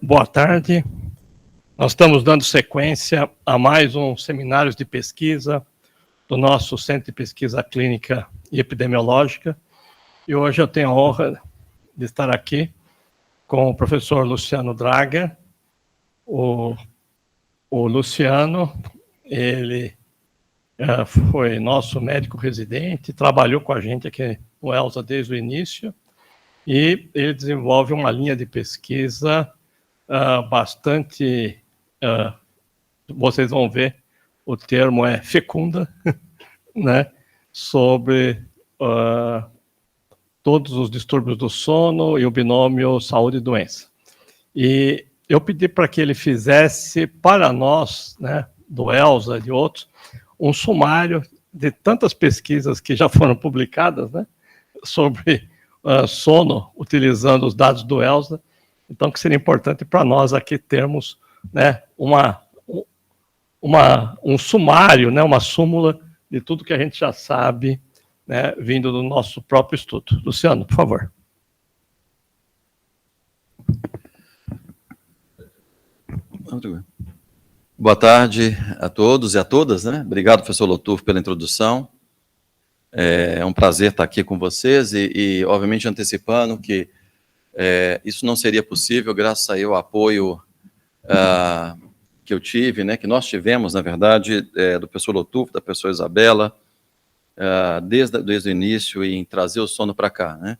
Boa tarde. Nós estamos dando sequência a mais um seminário de pesquisa do nosso Centro de Pesquisa Clínica e Epidemiológica. E hoje eu tenho a honra de estar aqui com o professor Luciano Draga. O Luciano, ele foi nosso médico residente, trabalhou com a gente aqui no ELSA desde o início, e ele desenvolve uma linha de pesquisa bastante, vocês vão ver, o termo é fecunda, né, sobre todos os distúrbios do sono e o binômio saúde e doença. E eu pedi para que ele fizesse para nós, né, do ELSA e de outros, um sumário de tantas pesquisas que já foram publicadas, né, sobre sono, utilizando os dados do ELSA. Então, que seria importante para nós aqui termos, né, um sumário, né, uma súmula de tudo que a gente já sabe, né, vindo do nosso próprio estudo. Luciano, por favor. Boa tarde a todos e a todas, né? Obrigado, professor Lotufo, pela introdução. É um prazer estar aqui com vocês e obviamente, antecipando que isso não seria possível graças ao apoio que eu tive, né, que nós tivemos, na verdade, do professor Lotufo, da professora Isabela, desde o início, em trazer o sono para cá, né?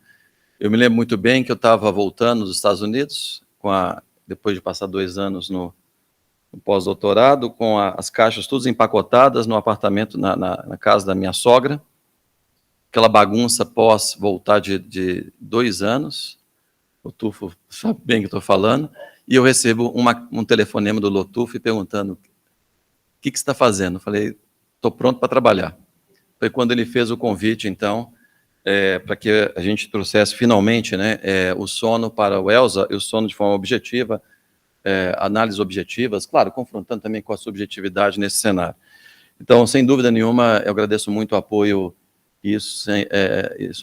Eu me lembro muito bem que eu estava voltando dos Estados Unidos, depois de passar 2 anos no pós-doutorado, com as caixas todas empacotadas no apartamento, na casa da minha sogra, aquela bagunça pós voltar de 2 anos, o Tufo sabe bem o que estou falando, e eu recebo um telefonema do Lotufo perguntando: o que você está fazendo? Eu falei: estou pronto para trabalhar. Foi quando ele fez o convite, então, para que a gente trouxesse finalmente, né, o sono para o ELSA, e o sono de forma objetiva, análises objetivas, claro, confrontando também com a subjetividade nesse cenário. Então, sem dúvida nenhuma, eu agradeço muito o apoio, isso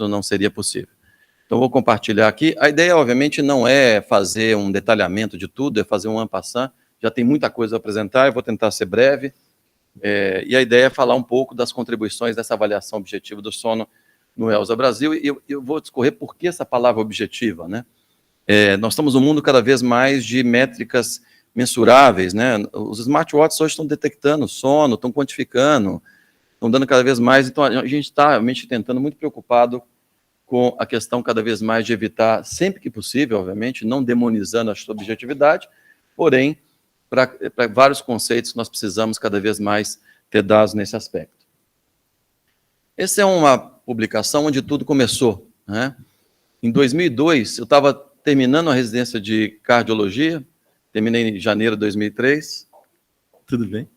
não seria possível. Então, vou compartilhar aqui. A ideia, obviamente, não é fazer um detalhamento de tudo, é fazer um en passant. Já tem muita coisa a apresentar, eu vou tentar ser breve. E a ideia é falar um pouco das contribuições dessa avaliação objetiva do sono no ELSA Brasil, e eu vou discorrer por que essa palavra objetiva, né? Nós estamos num mundo cada vez mais de métricas mensuráveis, né? Os smartwatches hoje estão detectando sono, estão quantificando, estão dando cada vez mais. Então, a gente está realmente tentando, muito preocupado com a questão cada vez mais de evitar, sempre que possível, obviamente, não demonizando a subjetividade, porém, para vários conceitos nós precisamos cada vez mais ter dados nesse aspecto. Essa é uma publicação onde tudo começou, né? Em 2002, eu estava terminando a residência de cardiologia, terminei em janeiro de 2003, tudo bem?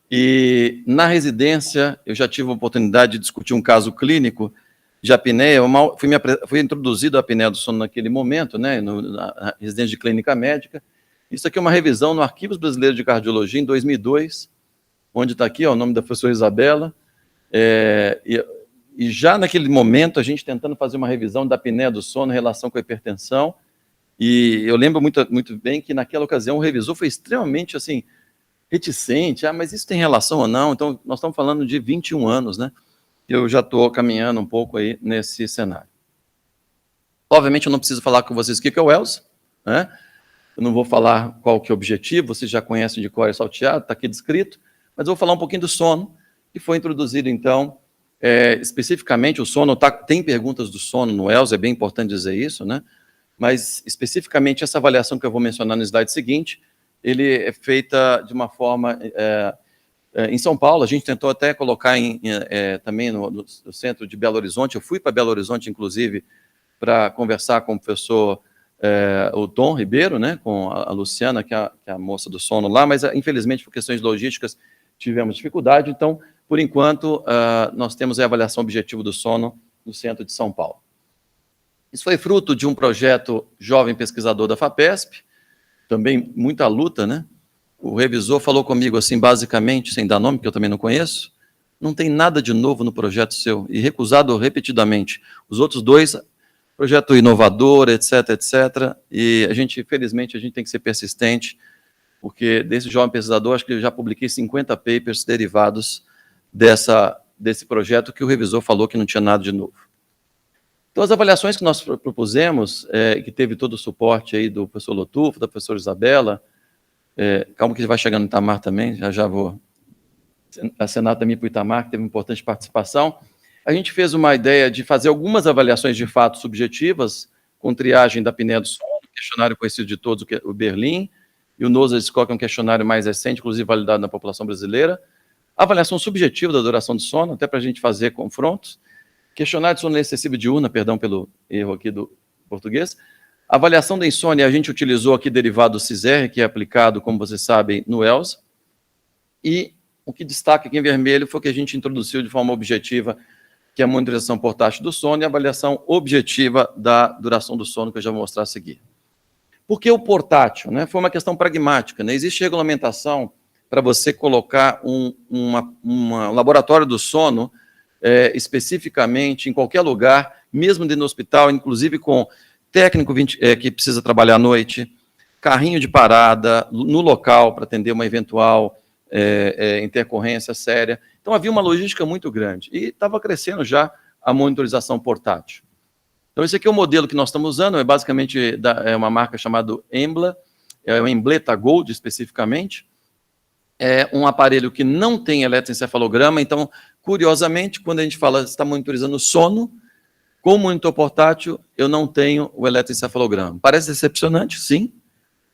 E na residência eu já tive a oportunidade de discutir um caso clínico de apneia. Fui introduzido à apneia do sono naquele momento, né, na residência de clínica médica. Isso aqui é uma revisão no Arquivos Brasileiros de Cardiologia, em 2002, onde está aqui, ó, o nome da professora Isabela. E já naquele momento, a gente tentando fazer uma revisão da apneia do sono em relação com a hipertensão. E eu lembro muito, muito bem que, naquela ocasião, o revisor foi extremamente, assim, reticente. Mas isso tem relação ou não? Então, nós estamos falando de 21 anos, né? Eu já estou caminhando um pouco aí nesse cenário. Obviamente, eu não preciso falar com vocês o que é o ELSA, né? Eu não vou falar qual que é o objetivo, vocês já conhecem de cor e salteado, está aqui descrito, mas eu vou falar um pouquinho do sono, que foi introduzido, então, especificamente o sono. Tem perguntas do sono no ELSA, é bem importante dizer isso, né? Mas, especificamente, essa avaliação que eu vou mencionar no slide seguinte, ele é feita de uma forma... em São Paulo, a gente tentou até colocar também no centro de Belo Horizonte. Eu fui para Belo Horizonte, inclusive, para conversar com o professor o Tom Ribeiro, né, com a Luciana, que é a moça do sono lá, mas, infelizmente, por questões logísticas, tivemos dificuldade. Então, por enquanto, nós temos a avaliação objetiva do sono no centro de São Paulo. Isso foi fruto de um projeto jovem pesquisador da FAPESP, também muita luta, né? O revisor falou comigo assim, basicamente, sem dar nome, que eu também não conheço: não tem nada de novo no projeto seu, e recusado repetidamente. Os outros 2 projeto inovador, etc, etc. E a gente, felizmente, a gente tem que ser persistente, porque desse jovem pesquisador, acho que eu já publiquei 50 papers derivados desse projeto que o revisor falou que não tinha nada de novo. Então, as avaliações que nós propusemos, que teve todo o suporte aí do professor Lotufo, da professora Isabela, calma que ele vai chegando no Itamar também, já vou acenar também para o Itamar, que teve uma importante participação. A gente fez uma ideia de fazer algumas avaliações de fato subjetivas, com triagem da apneia do sono, questionário conhecido de todos, o Berlim, e o NOSA-SCORE, que é um questionário mais recente, inclusive validado na população brasileira. Avaliação subjetiva da duração do sono, até para a gente fazer confrontos. Questionário de sono excessivo diurna, perdão pelo erro aqui do português. Avaliação da insônia, a gente utilizou aqui derivado do CISR, que é aplicado, como vocês sabem, no ELSA. E o que destaca aqui em vermelho foi que a gente introduziu de forma objetiva, que é a monitorização portátil do sono e a avaliação objetiva da duração do sono, que eu já vou mostrar a seguir. Por que o portátil? Né? Foi uma questão pragmática. Né? Existe regulamentação para você colocar um laboratório do sono especificamente em qualquer lugar, mesmo dentro do hospital, inclusive com técnico que precisa trabalhar à noite, carrinho de parada no local para atender uma eventual intercorrência séria. Então, havia uma logística muito grande e estava crescendo já a monitorização portátil. Então, esse aqui é o modelo que nós estamos usando, é basicamente uma marca chamada Embla, é o Embleta Gold especificamente, é um aparelho que não tem eletroencefalograma, então, curiosamente, quando a gente fala está monitorizando o sono, com o monitor portátil, eu não tenho o eletroencefalograma. Parece decepcionante, sim,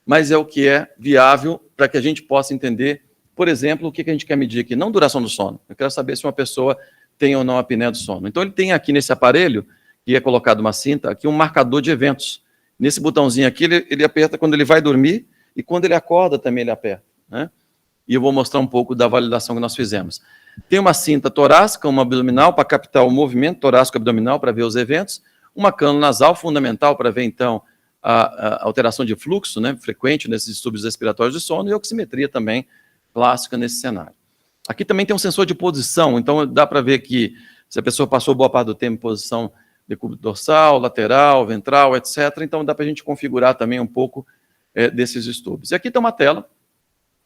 mas é o que é viável para que a gente possa entender, por exemplo, o que a gente quer medir aqui, não duração do sono. Eu quero saber se uma pessoa tem ou não a apneia do sono. Então, ele tem aqui nesse aparelho, que é colocado uma cinta, aqui um marcador de eventos. Nesse botãozinho aqui, ele aperta quando ele vai dormir e quando ele acorda também ele aperta, né? E eu vou mostrar um pouco da validação que nós fizemos. Tem uma cinta torácica, uma abdominal, para captar o movimento torácico abdominal, para ver os eventos, uma cânula nasal fundamental para ver, então, a alteração de fluxo, né, frequente nesses distúrbios respiratórios de sono, e oximetria também clássica nesse cenário. Aqui também tem um sensor de posição, então dá para ver que se a pessoa passou boa parte do tempo em posição decúbito dorsal, lateral, ventral, etc., então dá para a gente configurar também um pouco desses distúrbios. E aqui tem uma tela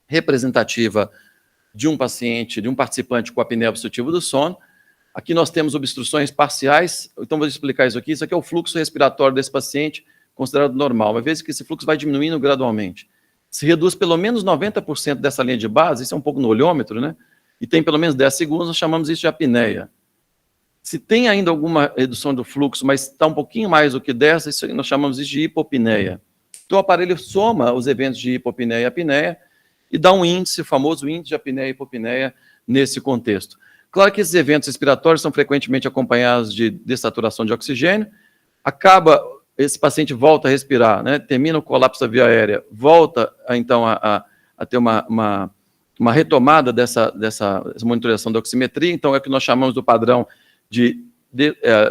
representativa de um paciente, de um participante com apneia obstrutiva do sono. Aqui nós temos obstruções parciais, então vou explicar isso aqui. Isso aqui é o fluxo respiratório desse paciente, considerado normal. Uma vez que esse fluxo vai diminuindo gradualmente, se reduz pelo menos 90% dessa linha de base, isso é um pouco no olhômetro, né? E tem pelo menos 10 segundos, nós chamamos isso de apneia. Se tem ainda alguma redução do fluxo, mas está um pouquinho mais do que 10, isso nós chamamos isso de hipopneia. Então o aparelho soma os eventos de hipopneia e apneia, e dá um índice, o famoso índice de apneia e hipopneia, nesse contexto. Claro que esses eventos respiratórios são frequentemente acompanhados de dessaturação de oxigênio, esse paciente volta a respirar, né, termina o colapso da via aérea, volta, então, a ter uma retomada dessa monitorização da oximetria, então é o que nós chamamos do padrão de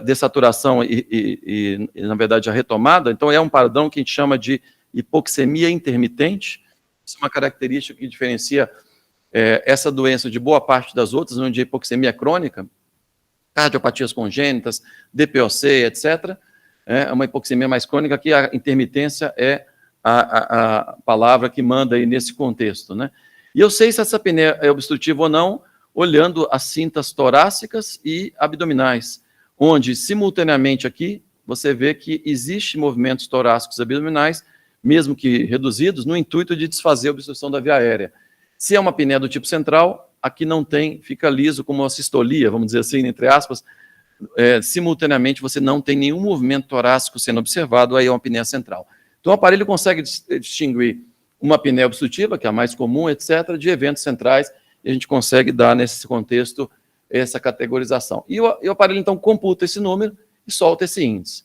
dessaturação e, na verdade, a retomada, então é um padrão que a gente chama de hipoxemia intermitente. Isso é uma característica que diferencia essa doença de boa parte das outras, onde a hipoxemia crônica, cardiopatias congênitas, DPOC, etc., é uma hipoxemia mais crônica, que a intermitência é a palavra que manda aí nesse contexto, né? E eu sei se essa apneia é obstrutiva ou não, olhando as cintas torácicas e abdominais, onde, simultaneamente aqui, você vê que existe movimentos torácicos e abdominais, mesmo que reduzidos, no intuito de desfazer a obstrução da via aérea. Se é uma apneia do tipo central, aqui não tem, fica liso como uma sistolia, vamos dizer assim, entre aspas, simultaneamente você não tem nenhum movimento torácico sendo observado, aí é uma apneia central. Então o aparelho consegue distinguir uma apneia obstrutiva, que é a mais comum, etc., de eventos centrais, e a gente consegue dar nesse contexto essa categorização. E o aparelho então computa esse número e solta esse índice.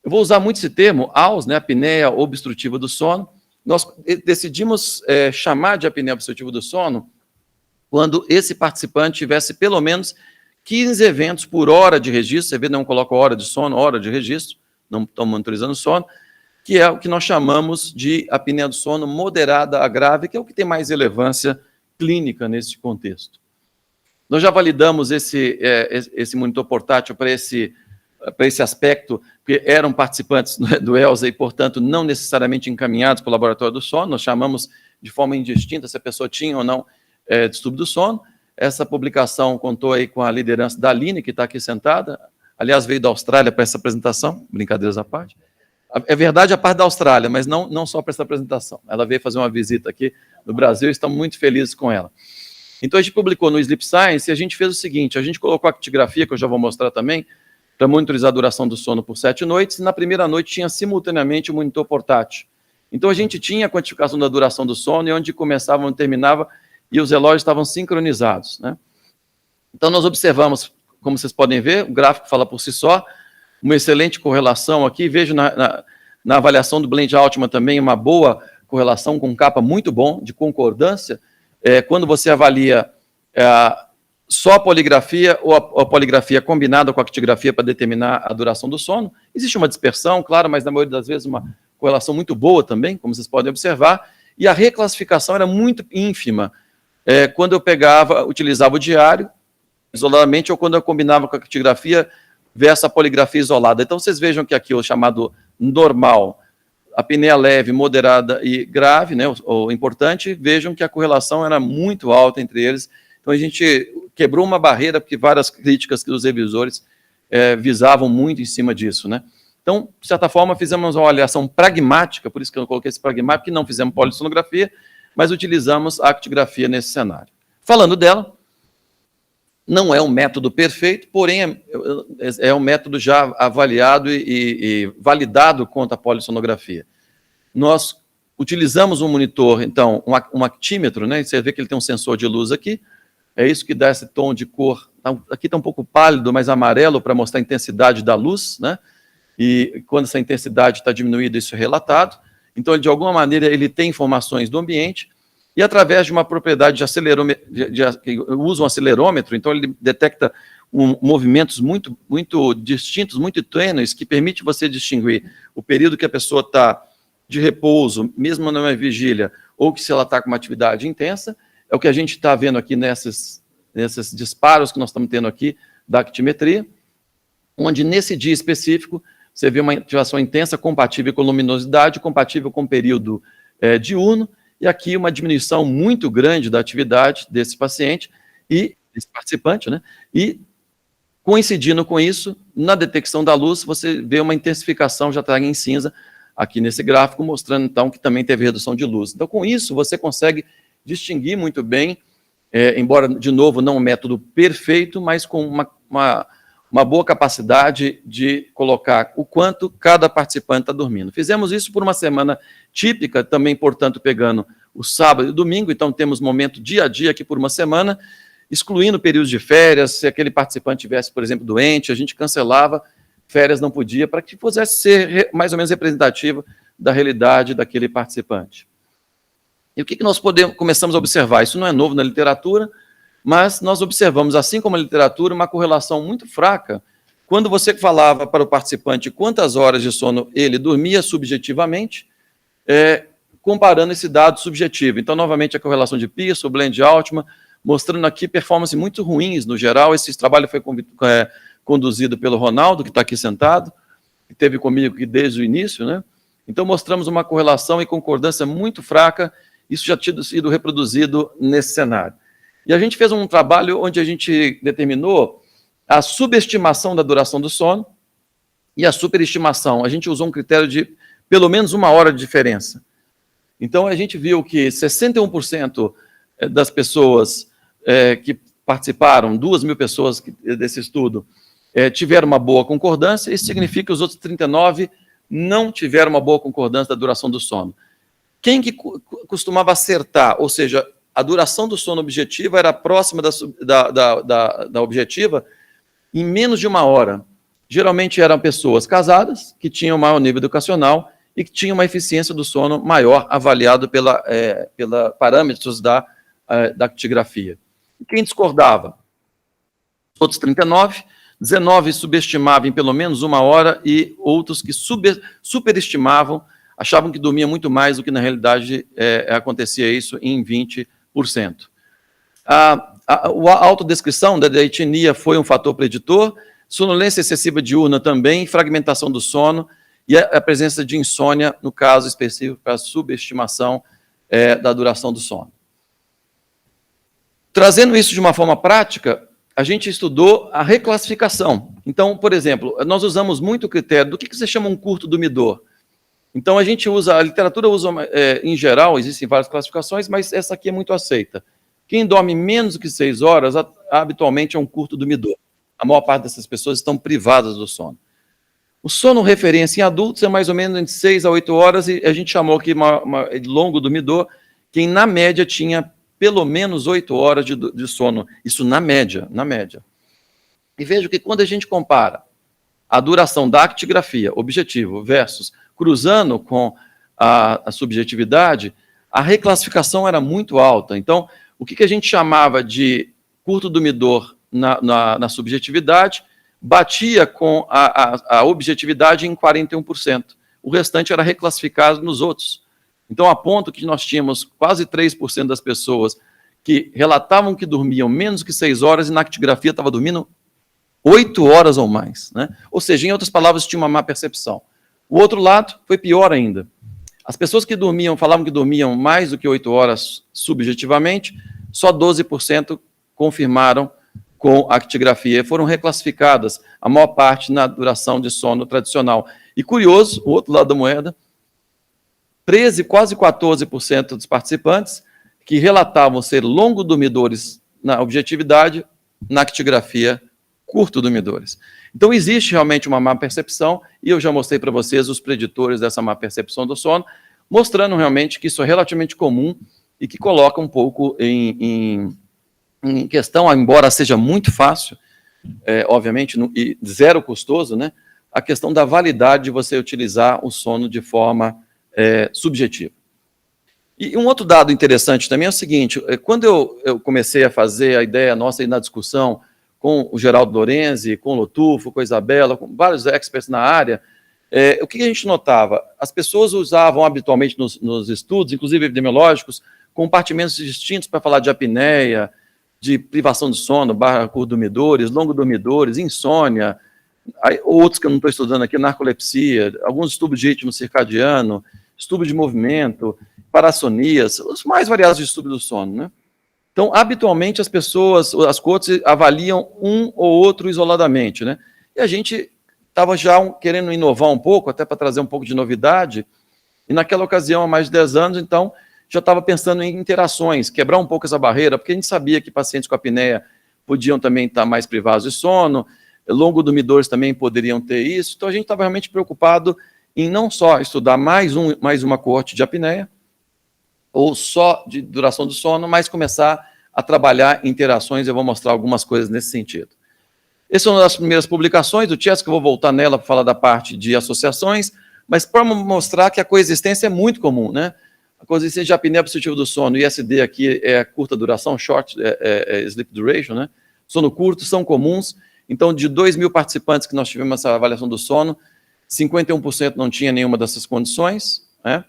Eu vou usar muito esse termo, AUS, né, apneia obstrutiva do sono. Nós decidimos chamar de apneia obstrutiva do sono quando esse participante tivesse pelo menos 15 eventos por hora de registro, você vê, não coloca hora de sono, hora de registro, não estão monitorizando o sono, que é o que nós chamamos de apneia do sono moderada a grave, que é o que tem mais relevância clínica nesse contexto. Nós já validamos esse monitor portátil para esse aspecto porque eram participantes do ELSA e, portanto, não necessariamente encaminhados para o laboratório do sono, nós chamamos de forma indistinta se a pessoa tinha ou não distúrbio do sono. Essa publicação contou aí com a liderança da Aline, que está aqui sentada, aliás, veio da Austrália para essa apresentação, brincadeiras à parte. É verdade a parte da Austrália, mas não só para essa apresentação. Ela veio fazer uma visita aqui no Brasil e estamos muito felizes com ela. Então, a gente publicou no Sleep Science e a gente fez o seguinte, a gente colocou a actigrafia, que eu já vou mostrar também, para monitorizar a duração do sono por 7 noites, e na primeira noite tinha simultaneamente o monitor portátil. Então, a gente tinha a quantificação da duração do sono e onde começava, onde terminava, e os relógios estavam sincronizados, né? Então, nós observamos, como vocês podem ver, o gráfico fala por si só, uma excelente correlação aqui, vejo na avaliação do Blend Altman também uma boa correlação com um capa muito bom, de concordância, quando você avalia só a poligrafia ou a poligrafia combinada com a actigrafia para determinar a duração do sono. Existe uma dispersão, claro, mas na maioria das vezes uma correlação muito boa também, como vocês podem observar, e a reclassificação era muito ínfima, quando eu utilizava o diário, isoladamente, ou quando eu combinava com a actigrafia versus a poligrafia isolada. Então, vocês vejam que aqui o chamado normal, a apneia leve, moderada e grave, né, o importante, vejam que a correlação era muito alta entre eles. Então, a gente quebrou uma barreira, porque várias críticas que os revisores visavam muito em cima disso, né? Então, de certa forma, fizemos uma avaliação pragmática, por isso que eu coloquei esse pragmático, que não fizemos polissonografia, mas utilizamos a actigrafia nesse cenário. Falando dela, não é um método perfeito, porém é um método já avaliado e validado contra a polissonografia. Nós utilizamos um monitor, então, um actímetro, né? Você vê que ele tem um sensor de luz aqui, é isso que dá esse tom de cor. Aqui está um pouco pálido, mas amarelo, para mostrar a intensidade da luz, né? E quando essa intensidade está diminuída, isso é relatado. Então, de alguma maneira, ele tem informações do ambiente, e através de uma propriedade de acelerômetro, que usa um acelerômetro, então ele detecta movimentos muito distintos, muito tênues, que permite você distinguir o período que a pessoa está de repouso, mesmo numa vigília, ou que se ela está com uma atividade intensa. É o que a gente está vendo aqui nesses disparos que nós estamos tendo aqui da actimetria, onde nesse dia específico você vê uma ativação intensa compatível com luminosidade, compatível com o período diurno, e aqui uma diminuição muito grande da atividade desse paciente e desse participante, né? E coincidindo com isso, na detecção da luz, você vê uma intensificação, já está em cinza, aqui nesse gráfico, mostrando então que também teve redução de luz. Então, com isso, você consegue distinguir muito bem, embora, de novo, não um método perfeito, mas com uma boa capacidade de colocar o quanto cada participante está dormindo. Fizemos isso por uma semana típica, também, portanto, pegando o sábado e o domingo, então temos momento dia a dia aqui por uma semana, excluindo períodos de férias, se aquele participante tivesse, por exemplo, doente, a gente cancelava, férias não podia, para que pudesse ser mais ou menos representativo da realidade daquele participante. E o que nós começamos a observar? Isso não é novo na literatura, mas nós observamos, assim como a literatura, uma correlação muito fraca. Quando você falava para o participante quantas horas de sono ele dormia subjetivamente, comparando esse dado subjetivo. Então, novamente, a correlação de Pearson, Blend Altman, mostrando aqui performances muito ruins no geral. Esse trabalho foi conduzido pelo Ronaldo, que está aqui sentado, que esteve comigo aqui desde o início, né? Então, mostramos uma correlação e concordância muito fraca. Isso já tinha sido reproduzido nesse cenário. E a gente fez um trabalho onde a gente determinou a subestimação da duração do sono e a superestimação. A gente usou um critério de pelo menos 1 hora de diferença. Então, a gente viu que 61% das pessoas que participaram, 2.000 pessoas desse estudo, tiveram uma boa concordância. Isso significa que os outros 39% não tiveram uma boa concordância da duração do sono. Quem que costumava acertar, ou seja, a duração do sono objetiva era próxima da objetiva em menos de 1 hora. Geralmente eram pessoas casadas, que tinham maior nível educacional e que tinham uma eficiência do sono maior, avaliado pela parâmetros da actigrafia. E quem discordava? Os outros 39, 19 subestimavam em pelo menos 1 hora e outros que superestimavam, achavam que dormia muito mais do que na realidade acontecia isso em 20%. A autodescrição da etnia foi um fator preditor, sonolência excessiva diurna também, fragmentação do sono e a presença de insônia, no caso específico, para a subestimação da duração do sono. Trazendo isso de uma forma prática, a gente estudou a reclassificação. Então, por exemplo, nós usamos muito o critério do que você chama um curto dormidor. Então, a gente usa, a literatura usa, em geral, existem várias classificações, mas essa aqui é muito aceita. Quem dorme menos do que 6 horas, habitualmente é um curto dormidor. A maior parte dessas pessoas estão privadas do sono. O sono referência em adultos é mais ou menos entre 6 a 8 horas, e a gente chamou aqui de longo dormidor, quem na média tinha pelo menos 8 horas de sono. Isso na média. E veja que quando a gente compara a duração da actigrafia, objetivo, versus cruzando com a subjetividade, a reclassificação era muito alta. Então, o que a gente chamava de curto dormidor na subjetividade, batia com a objetividade em 41%. O restante era reclassificado nos outros. Então, a ponto que nós tínhamos quase 3% das pessoas que relatavam que dormiam menos que 6 horas e na actigrafia estava dormindo 8 horas ou mais, né? Ou seja, em outras palavras, tinha uma má percepção. O outro lado foi pior ainda. As pessoas que falavam que dormiam mais do que 8 horas subjetivamente, só 12% confirmaram com a actigrafia, foram reclassificadas, a maior parte na duração de sono tradicional. E curioso, o outro lado da moeda, 13, quase 14% dos participantes que relatavam ser longo dormidores na objetividade, na actigrafia, curto dormidores. Então, existe realmente uma má percepção, e eu já mostrei para vocês os preditores dessa má percepção do sono, mostrando realmente que isso é relativamente comum e que coloca um pouco em questão, embora seja muito fácil, obviamente, e zero custoso, né, a questão da validade de você utilizar o sono de forma subjetiva. E um outro dado interessante também é o seguinte, quando eu comecei a fazer a ideia nossa aí na discussão com o Geraldo Lorenzi, com o Lotufo, com a Isabela, com vários experts na área, o que a gente notava? As pessoas usavam habitualmente nos estudos, inclusive epidemiológicos, compartimentos distintos para falar de apneia, de privação de sono, curto dormidores, longo dormidores, insônia, outros que eu não estou estudando aqui, narcolepsia, alguns estudos de ritmo circadiano, estudo de movimento, parassonias, os mais variados distúrbios do sono, né? Então, habitualmente, as pessoas, as coaches, avaliam um ou outro isoladamente, né? E a gente estava já querendo inovar um pouco, até para trazer um pouco de novidade, e naquela ocasião, há mais de 10 anos, então, já estava pensando em interações, quebrar um pouco essa barreira, porque a gente sabia que pacientes com apneia podiam também estar mais privados de sono, longo dormidores também poderiam ter isso, então a gente estava realmente preocupado em não só estudar mais uma coorte de apneia, ou só de duração do sono, mas começar a trabalhar interações, eu vou mostrar algumas coisas nesse sentido. Essa é uma das primeiras publicações do Chess, que eu vou voltar nela para falar da parte de associações, mas para mostrar que a coexistência é muito comum, né? A coexistência de apneia obstrutiva do sono, ISD aqui é curta duração, short sleep duration, né? Sono curto, são comuns. Então, de 2.000 participantes que nós tivemos essa avaliação do sono, 51% não tinha nenhuma dessas condições, né?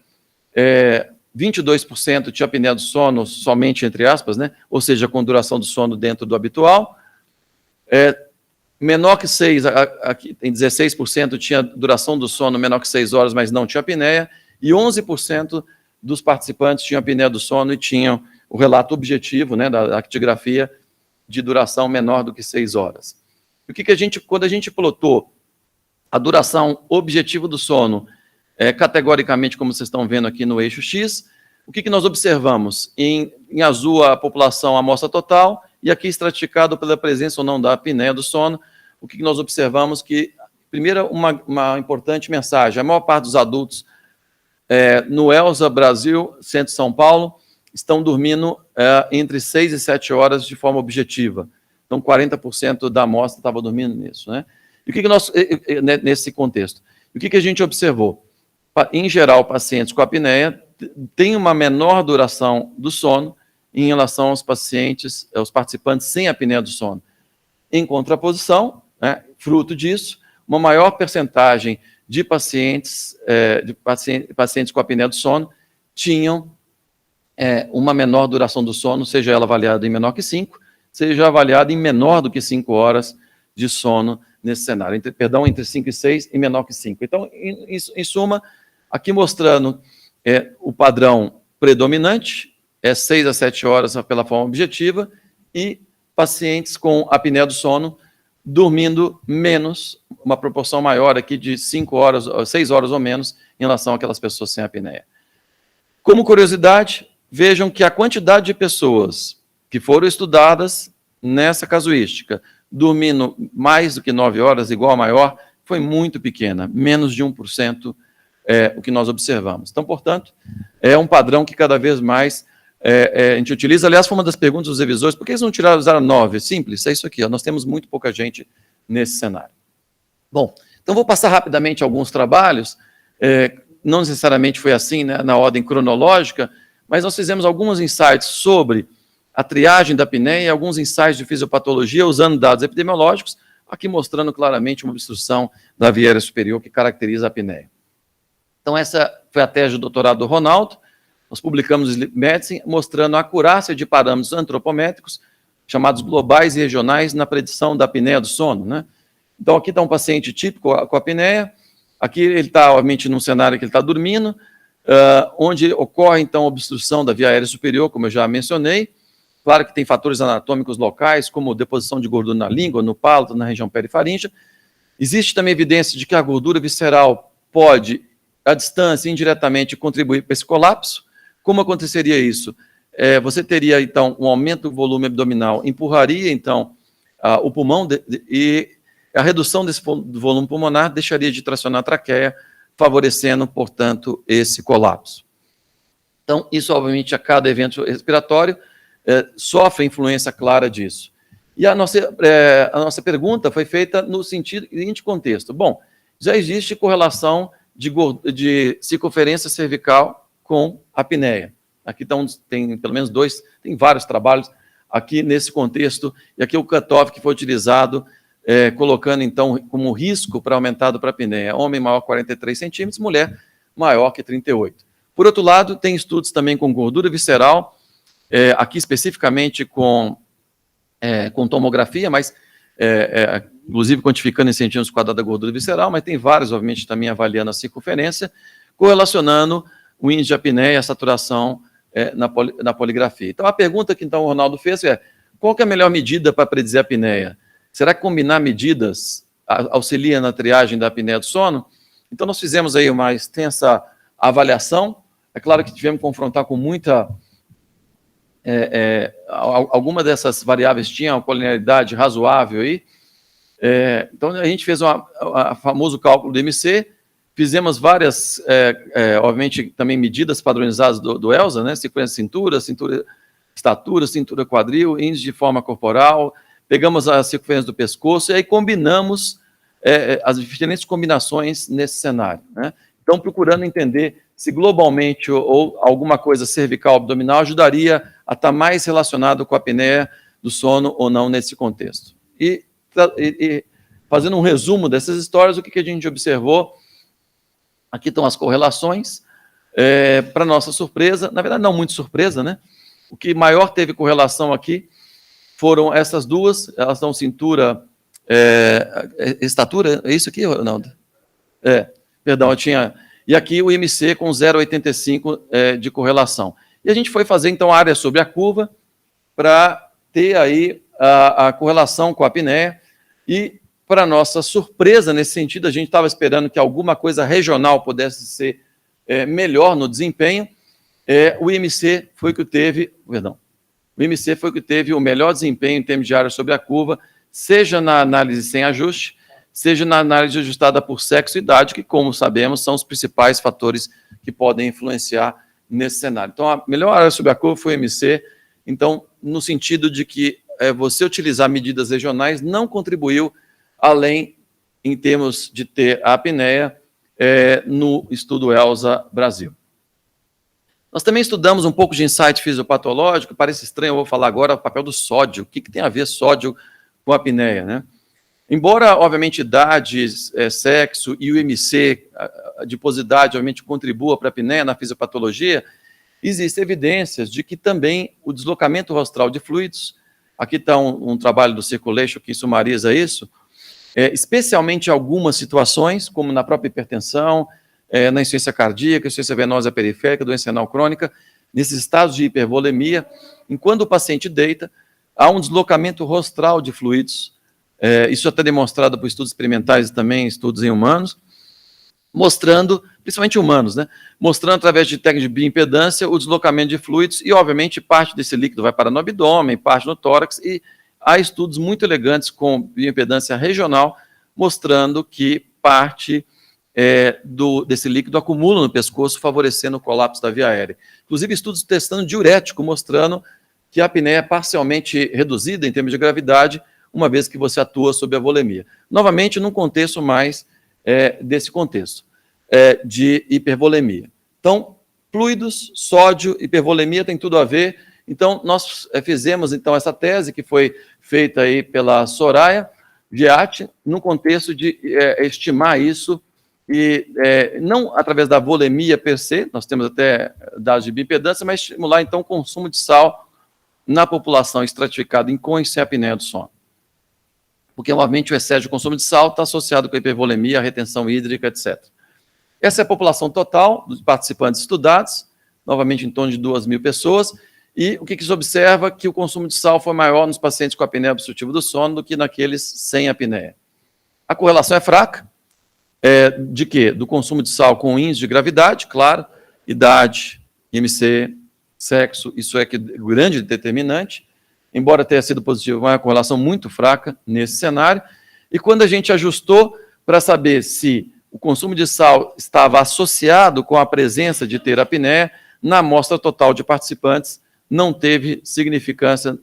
22% tinha apneia do sono somente, entre aspas, né? Ou seja, com duração do sono dentro do habitual. Menor que 6, aqui tem 16% tinha duração do sono menor que 6 horas, mas não tinha apneia, e 11% dos participantes tinham apneia do sono e tinham o relato objetivo, né, da actigrafia de duração menor do que 6 horas. E o que quando a gente plotou a duração objetiva do sono, categoricamente, como vocês estão vendo aqui no eixo X, o que nós observamos? Em azul, a população, a amostra total, e aqui estratificado pela presença ou não da apneia do sono, o que nós observamos que, primeiro, uma importante mensagem, a maior parte dos adultos no ELSA, Brasil, Centro de São Paulo, estão dormindo entre 6 e 7 horas de forma objetiva. Então, 40% da amostra estava dormindo nisso, né? E o que nós, nesse contexto? O que a gente observou? Em geral, pacientes com apneia têm uma menor duração do sono em relação aos pacientes, aos participantes sem apneia do sono. Em contraposição, né, fruto disso, uma maior percentagem de pacientes com apneia do sono tinham uma menor duração do sono, seja ela avaliada em menor que 5, seja avaliada em menor do que 5 horas de sono nesse cenário, entre 5 e 6 e menor que 5. Então, em suma, aqui mostrando o padrão predominante, 6 a 7 horas pela forma objetiva, e pacientes com apneia do sono dormindo menos, uma proporção maior aqui de 5 horas, 6 horas ou menos, em relação àquelas pessoas sem apneia. Como curiosidade, vejam que a quantidade de pessoas que foram estudadas nessa casuística, dormindo mais do que 9 horas, igual a maior, foi muito pequena, menos de 1% o que nós observamos. Então, portanto, é um padrão que cada vez mais a gente utiliza. Aliás, foi uma das perguntas dos revisores, por que eles não usaram 9? Simples, é isso aqui, nós temos muito pouca gente nesse cenário. Bom, então vou passar rapidamente alguns trabalhos, não necessariamente foi assim, né, na ordem cronológica, mas nós fizemos alguns insights sobre a triagem da apneia e alguns insights de fisiopatologia usando dados epidemiológicos, aqui mostrando claramente uma obstrução da via aérea superior que caracteriza a apneia. Então, essa foi a tese do doutorado do Ronaldo. Nós publicamos no Sleep Medicine, mostrando a acurácia de parâmetros antropométricos, chamados globais e regionais, na predição da apneia do sono, né? Então, aqui está um paciente típico com apneia. Aqui ele está, obviamente, num cenário que ele está dormindo, onde ocorre, então, obstrução da via aérea superior, como eu já mencionei. Claro que tem fatores anatômicos locais, como deposição de gordura na língua, no palato, na região perifaríngea. Existe também evidência de que a gordura visceral pode, à distância, indiretamente, contribuir para esse colapso. Como aconteceria isso? Você teria, então, um aumento do volume abdominal, empurraria, então, o pulmão, e a redução desse volume pulmonar deixaria de tracionar a traqueia, favorecendo, portanto, esse colapso. Então, isso, obviamente, a cada evento respiratório, sofre influência clara disso. E a nossa pergunta foi feita no seguinte contexto. Bom, já existe correlação de circunferência cervical com apneia. Aqui tem pelo menos tem vários trabalhos aqui nesse contexto, e aqui o cutoff que foi utilizado, colocando, então, como risco para aumentado para apneia, homem maior que 43 centímetros, mulher maior que 38. Por outro lado, tem estudos também com gordura visceral, aqui especificamente com tomografia, mas inclusive quantificando em centímetros quadrados a gordura visceral, mas tem vários, obviamente, também avaliando a circunferência, correlacionando o índice de apneia e a saturação na poligrafia. Então, a pergunta que então o Ronaldo fez qual que é a melhor medida para predizer a apneia? Será que combinar medidas auxilia na triagem da apneia do sono? Então, nós fizemos aí uma extensa avaliação. É claro que tivemos que confrontar com muita... alguma dessas variáveis tinham uma colinearidade razoável aí. Então, a gente fez o famoso cálculo do MC, fizemos várias, obviamente, também medidas padronizadas do ELSA, né? Sequência cintura, estatura, cintura quadril, índice de forma corporal, pegamos a circunferência do pescoço e aí combinamos as diferentes combinações nesse cenário, né? Então, procurando entender se globalmente ou alguma coisa cervical abdominal ajudaria a estar mais relacionado com a apneia do sono ou não nesse contexto. E fazendo um resumo dessas histórias, o que a gente observou? Aqui estão as correlações. Para nossa surpresa, na verdade não muito surpresa, né? O que maior teve correlação aqui foram essas duas, elas dão cintura, estatura, é isso aqui, Ronaldo? Perdão, eu tinha... E aqui o IMC com 0,85 de correlação. E a gente foi fazer, então, a área sobre a curva para ter aí a correlação com a apneia. E, para nossa surpresa, nesse sentido, a gente estava esperando que alguma coisa regional pudesse ser melhor no desempenho. O IMC foi que teve, o IMC foi que teve o melhor desempenho em termos de área sobre a curva, seja na análise sem ajuste, seja na análise ajustada por sexo e idade, que, como sabemos, são os principais fatores que podem influenciar nesse cenário. Então, a melhor área sobre a curva foi o MC, então, no sentido de que você utilizar medidas regionais não contribuiu além, em termos de ter a apneia, no estudo ELSA Brasil. Nós também estudamos um pouco de insight fisiopatológico, parece estranho, eu vou falar agora o papel do sódio, o que tem a ver sódio com a apneia, né? Embora, obviamente, idade, sexo e o IMC, a adiposidade, obviamente, contribua para a apneia na fisiopatologia, existem evidências de que também o deslocamento rostral de fluidos, aqui está um trabalho do Circulation que sumariza isso, especialmente em algumas situações, como na própria hipertensão, na insuficiência cardíaca, insuficiência venosa periférica, doença renal crônica, nesses estados de hipervolemia, enquanto o paciente deita, há um deslocamento rostral de fluidos, isso já está demonstrado por estudos experimentais e também estudos em humanos, mostrando, principalmente humanos, né, mostrando através de técnica de bioimpedância o deslocamento de fluidos e, obviamente, parte desse líquido vai para no abdômen, parte no tórax, e há estudos muito elegantes com bioimpedância regional, mostrando que parte desse líquido acumula no pescoço, favorecendo o colapso da via aérea. Inclusive, estudos testando diurético, mostrando que a apneia é parcialmente reduzida em termos de gravidade, uma vez que você atua sob a volemia. Novamente, num contexto mais desse contexto, de hipervolemia. Então, fluidos, sódio, hipervolemia tem tudo a ver. Então, nós fizemos então, essa tese que foi feita aí pela Soraya Giatti, no contexto de estimar isso, e não através da volemia per se, nós temos até dados de bioimpedância, mas estimular então o consumo de sal na população estratificada em com e sem apneia do sono. Porque, obviamente, o excesso de consumo de sal está associado com a hipervolemia, a retenção hídrica, etc. Essa é a população total dos participantes estudados, novamente em torno de 2.000 pessoas, e o que se observa? Que o consumo de sal foi maior nos pacientes com apneia obstrutiva do sono do que naqueles sem apneia. A correlação é fraca, de quê? Do consumo de sal com índice de gravidade, claro, idade, IMC, sexo, isso é que grande determinante, embora tenha sido positivo, mas é uma correlação muito fraca nesse cenário, e quando a gente ajustou para saber se o consumo de sal estava associado com a presença de ter apneia, na amostra total de participantes, não teve significância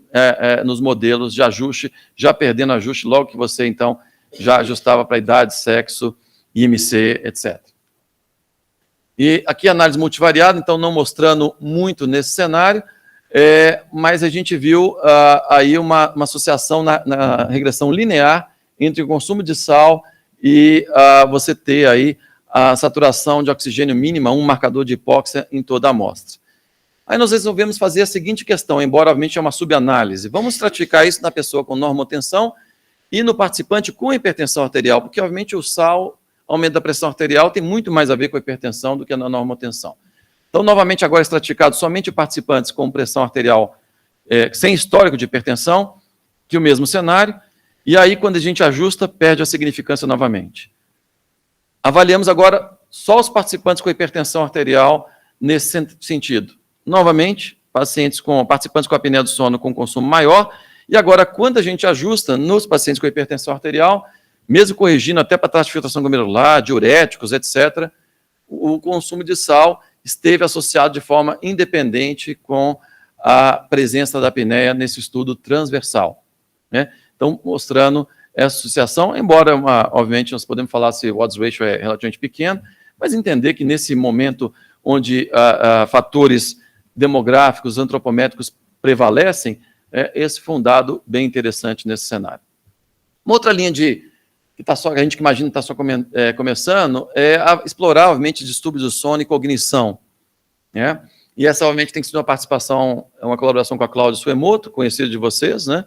nos modelos de ajuste, já perdendo ajuste logo que você, então, já ajustava para idade, sexo, IMC, etc. E aqui a análise multivariada, então não mostrando muito nesse cenário, mas a gente viu aí uma associação na regressão linear entre o consumo de sal e você ter aí a saturação de oxigênio mínima, um marcador de hipóxia em toda a amostra. Aí nós resolvemos fazer a seguinte questão, embora obviamente é uma subanálise. Vamos estratificar isso na pessoa com normotensão e no participante com hipertensão arterial, porque obviamente o sal, aumento da pressão arterial, tem muito mais a ver com a hipertensão do que a normotensão. Então, novamente, agora estratificado somente participantes com pressão arterial sem histórico de hipertensão, que o mesmo cenário, e aí, quando a gente ajusta, perde a significância novamente. Avaliamos agora só os participantes com hipertensão arterial nesse sentido. Novamente, participantes com apneia do sono com consumo maior, e agora, quando a gente ajusta nos pacientes com hipertensão arterial, mesmo corrigindo até para taxa de filtração glomerular, diuréticos, etc., o consumo de sal esteve associado de forma independente com a presença da apneia nesse estudo transversal, né? Então, mostrando essa associação, embora, obviamente, nós podemos falar se o odds ratio é relativamente pequeno, mas entender que nesse momento onde fatores demográficos, antropométricos prevalecem, esse foi um dado bem interessante nesse cenário. Uma outra linha que a gente imagina que está só começando, explorar, obviamente, distúrbios do sono e cognição, né? E essa, obviamente, tem sido uma participação, uma colaboração com a Cláudia Suemoto, conhecida de vocês, né?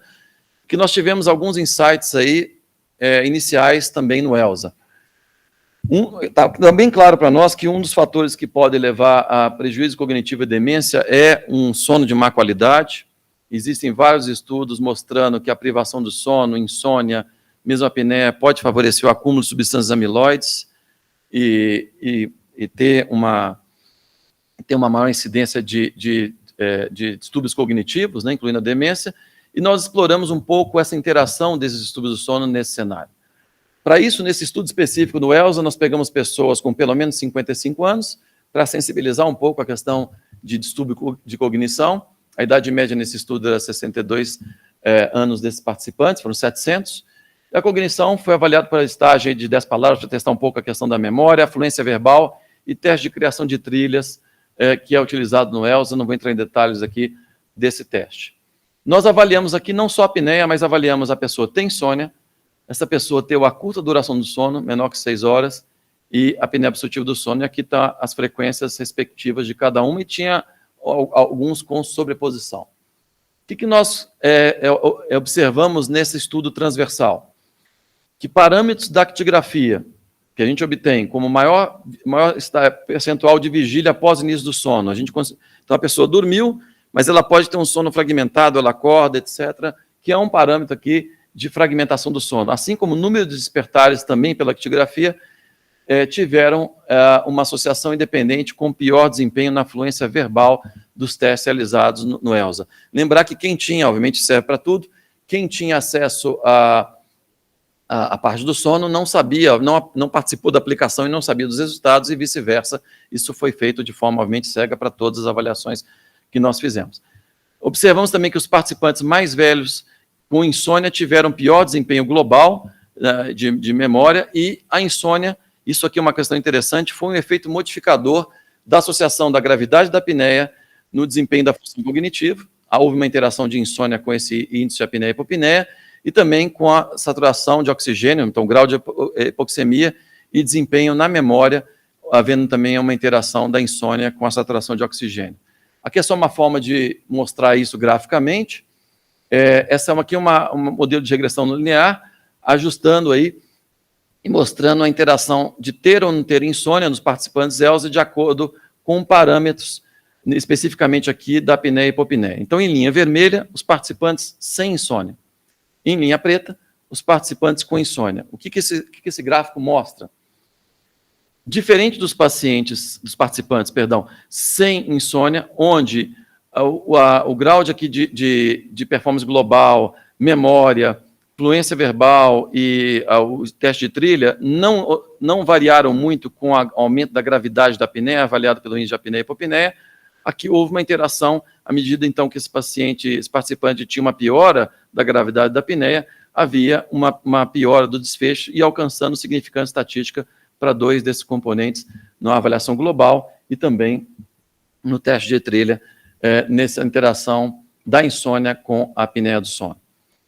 Que nós tivemos alguns insights aí, iniciais também no ELSA. Está bem claro para nós que um dos fatores que pode levar a prejuízo cognitivo e demência é um sono de má qualidade. Existem vários estudos mostrando que a privação do sono, insônia, mesmo a apneia, pode favorecer o acúmulo de substâncias amiloides e ter uma maior incidência de distúrbios cognitivos, né, incluindo a demência, e nós exploramos um pouco essa interação desses distúrbios do sono nesse cenário. Para isso, nesse estudo específico no ELSA, nós pegamos pessoas com pelo menos 55 anos, para sensibilizar um pouco a questão de distúrbio de cognição. A idade média nesse estudo era 62 anos desses participantes, foram 700. E a cognição foi avaliada por estágio de 10 palavras, para testar um pouco a questão da memória, a fluência verbal e teste de criação de trilhas, que é utilizado no ELSA, não vou entrar em detalhes aqui desse teste. Nós avaliamos aqui não só a apneia, mas avaliamos a pessoa tem insônia, essa pessoa tem a curta duração do sono, menor que 6 horas, e a apneia obstrutiva do sono, e aqui estão as frequências respectivas de cada uma, e tinha alguns com sobreposição. O que nós observamos nesse estudo transversal? que parâmetros da actigrafia que a gente obtém como maior percentual de vigília após o início do sono. Então, a pessoa dormiu, mas ela pode ter um sono fragmentado, ela acorda, etc., que é um parâmetro aqui de fragmentação do sono. Assim como o número de despertares também pela actigrafia tiveram uma associação independente com pior desempenho na fluência verbal dos testes realizados no ELSA. Lembrar que quem tinha, obviamente serve para tudo, quem tinha acesso a parte do sono não sabia, não participou da aplicação e não sabia dos resultados, e vice-versa. Isso foi feito de forma, obviamente, cega para todas as avaliações que nós fizemos. Observamos também que os participantes mais velhos com insônia tiveram pior desempenho global de memória, e a insônia, isso aqui é uma questão interessante, foi um efeito modificador da associação da gravidade da apneia no desempenho da função cognitiva. Houve uma interação de insônia com esse índice de apneia e hipopneia, e também com a saturação de oxigênio, então grau de hipoxemia e desempenho na memória, havendo também uma interação da insônia com a saturação de oxigênio. Aqui é só uma forma de mostrar isso graficamente. Essa aqui é um modelo de regressão linear, ajustando aí e mostrando a interação de ter ou não ter insônia nos participantes ELSA de acordo com parâmetros, especificamente aqui da apneia e hipopneia. Então, em linha vermelha, os participantes sem insônia. Em linha preta, os participantes com insônia. O que esse gráfico mostra? Diferente dos participantes, sem insônia, onde o grau de performance global, memória, fluência verbal e o teste de trilha não variaram muito com o aumento da gravidade da apneia, avaliado pelo índice de apneia e hipopneia. Aqui houve uma interação, à medida, então, que esse participante tinha uma piora da gravidade da apneia, havia uma piora do desfecho e alcançando significância estatística para 2 desses componentes na avaliação global e também no teste de trilha, nessa interação da insônia com a apneia do sono.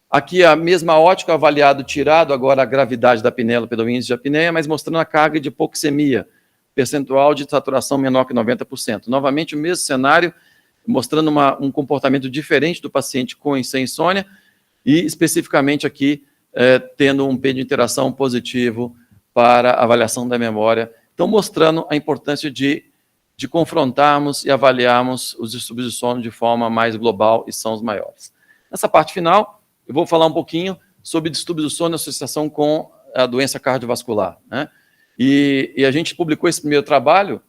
Aqui a mesma ótica, avaliado, tirado agora a gravidade da apneia pelo índice de apneia, mas mostrando a carga de hipoxemia, percentual de saturação menor que 90%. Novamente, o mesmo cenário, mostrando um comportamento diferente do paciente com e sem insônia, e especificamente aqui, tendo um P de interação positivo para avaliação da memória. Então, mostrando a importância de confrontarmos e avaliarmos os distúrbios de sono de forma mais global, e são os maiores. Nessa parte final, eu vou falar um pouquinho sobre distúrbios do sono e associação com a doença cardiovascular, né? E a gente publicou esse primeiro trabalho,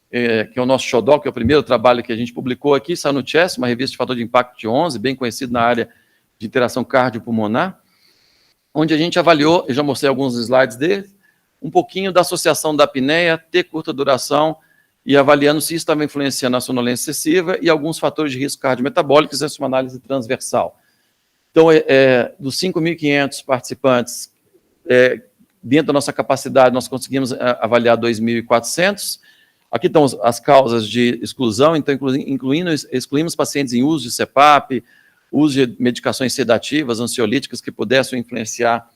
que é o nosso xodó, que é o primeiro trabalho que a gente publicou aqui, saiu no CHEST, uma revista de fator de impacto de 11, bem conhecido na área de interação cardiopulmonar, onde a gente avaliou, eu já mostrei alguns slides dele, um pouquinho da associação da apneia, ter curta duração, e avaliando se isso estava influenciando a sonolência excessiva e alguns fatores de risco cardiometabólicos, essa é uma análise transversal. Então, dos 5.500 participantes, dentro da nossa capacidade, nós conseguimos avaliar 2.400. Aqui estão as causas de exclusão, então excluímos pacientes em uso de CPAP, uso de medicações sedativas, ansiolíticas, que pudessem influenciar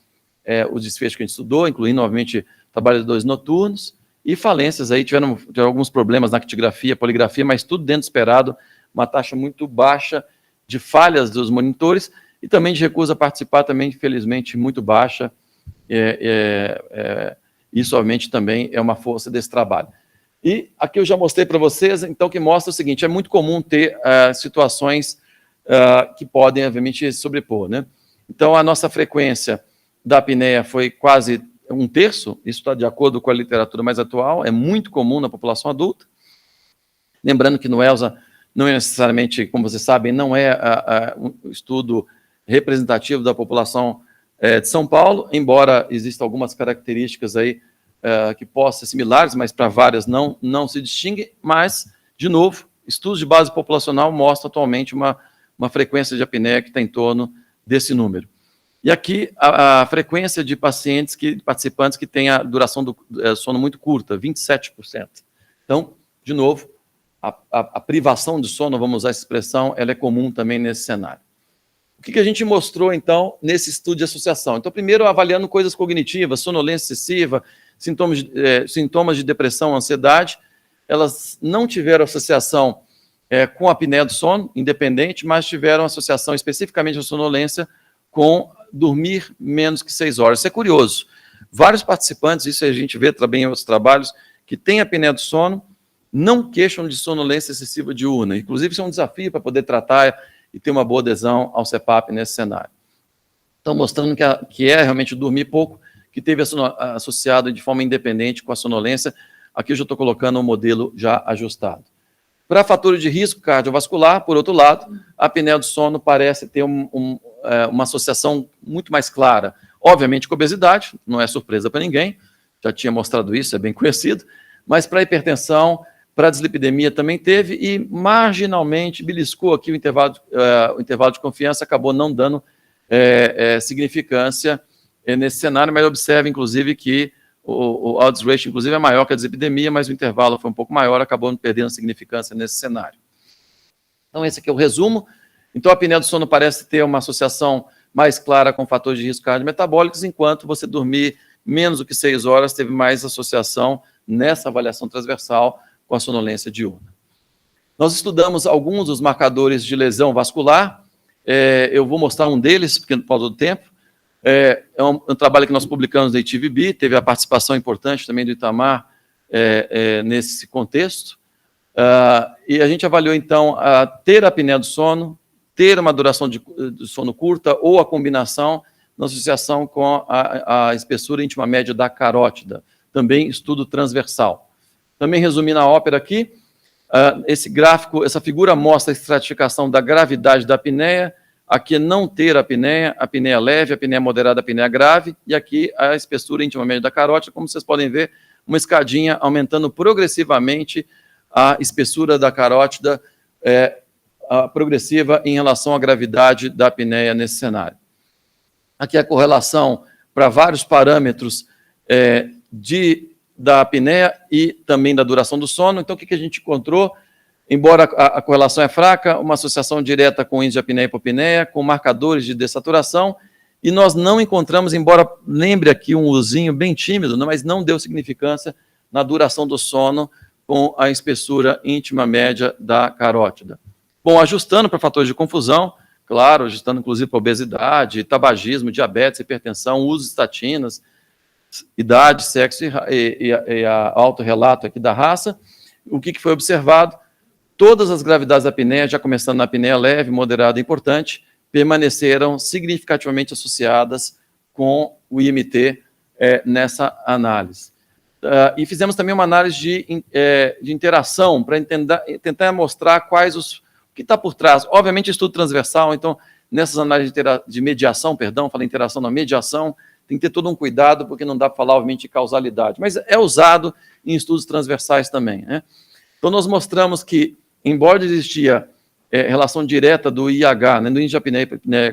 o desfecho que a gente estudou, incluindo, obviamente, trabalhadores noturnos, e falências aí, tiveram alguns problemas na actigrafia, poligrafia, mas tudo dentro do esperado, uma taxa muito baixa de falhas dos monitores, e também de recusa a participar, também, infelizmente, muito baixa. Isso, obviamente, também é uma força desse trabalho. E aqui eu já mostrei para vocês, então, que mostra o seguinte, é muito comum ter situações que podem, obviamente, se sobrepor, né? Então, a nossa frequência da apneia foi quase 1/3, isso está de acordo com a literatura mais atual, é muito comum na população adulta. Lembrando que no ELSA não é necessariamente, como vocês sabem, não é um estudo representativo da população de São Paulo, embora existam algumas características aí que possam ser similares, mas para várias não se distinguem, mas, de novo, estudos de base populacional mostram atualmente uma frequência de apneia que está em torno desse número. E aqui a frequência de participantes que têm a duração do sono muito curta, 27%. Então, de novo, a privação de sono, vamos usar essa expressão, ela é comum também nesse cenário. O que a gente mostrou, então, nesse estudo de associação? Então, primeiro, avaliando coisas cognitivas, sonolência excessiva, sintomas de depressão, ansiedade, elas não tiveram associação com a apneia do sono, independente, mas tiveram associação especificamente à sonolência com dormir menos que 6 horas. Isso é curioso. Vários participantes, isso a gente vê também em outros trabalhos, que têm apneia do sono, não queixam de sonolência excessiva diurna. Inclusive, isso é um desafio para poder tratar e ter uma boa adesão ao CPAP nesse cenário. Então, mostrando que é realmente dormir pouco, que teve associado de forma independente com a sonolência. Aqui eu já estou colocando um modelo já ajustado. Para fatores de risco cardiovascular, por outro lado, a apneia do sono parece ter uma associação muito mais clara, obviamente com obesidade, não é surpresa para ninguém, já tinha mostrado isso, é bem conhecido, mas para hipertensão, para dislipidemia também teve, e marginalmente beliscou aqui o intervalo de confiança, acabou não dando significância nesse cenário, mas observe, inclusive, que o odds ratio, inclusive, é maior que a dislipidemia, mas o intervalo foi um pouco maior, acabou perdendo significância nesse cenário. Então, esse aqui é o resumo. Então, a apneia do sono parece ter uma associação mais clara com fatores de risco cardiometabólicos, enquanto você dormir menos do que 6 horas teve mais associação nessa avaliação transversal com a sonolência diurna. Nós estudamos alguns dos marcadores de lesão vascular. Eu vou mostrar um deles, porque por causa do tempo. É um trabalho que nós publicamos na ITVB, teve a participação importante também do Itamar nesse contexto. E a gente avaliou, então, ter a apneia do sono, ter uma duração de sono curta ou a combinação na associação com a espessura íntima média da carótida. Também estudo transversal. Também resumindo a ópera aqui, esse gráfico, essa figura mostra a estratificação da gravidade da apneia. Aqui não ter apneia leve, apneia moderada, apneia grave, e aqui a espessura íntima média da carótida, como vocês podem ver, uma escadinha aumentando progressivamente a espessura da carótida progressiva em relação à gravidade da apneia nesse cenário. Aqui a correlação para vários parâmetros da apneia e também da duração do sono. Então, o que a gente encontrou? Embora a correlação é fraca, uma associação direta com índice de apneia e hipopneia, com marcadores de dessaturação, e nós não encontramos, embora lembre aqui um uzinho bem tímido, mas não deu significância na duração do sono com a espessura íntima média da carótida. Bom, ajustando para fatores de confusão, claro, ajustando inclusive para obesidade, tabagismo, diabetes, hipertensão, uso de estatinas, idade, sexo e autorrelato aqui da raça, o que foi observado? Todas as gravidades da apneia, já começando na apneia leve, moderada e importante, permaneceram significativamente associadas com o IMT nessa análise. E fizemos também uma análise de interação, para tentar mostrar o que está por trás. Obviamente, estudo transversal, então, nessas análises de mediação, falei interação na mediação, tem que ter todo um cuidado, porque não dá para falar, obviamente, de causalidade, mas é usado em estudos transversais também, né? Então, nós mostramos que, embora existia relação direta do IH, do índice de apneia,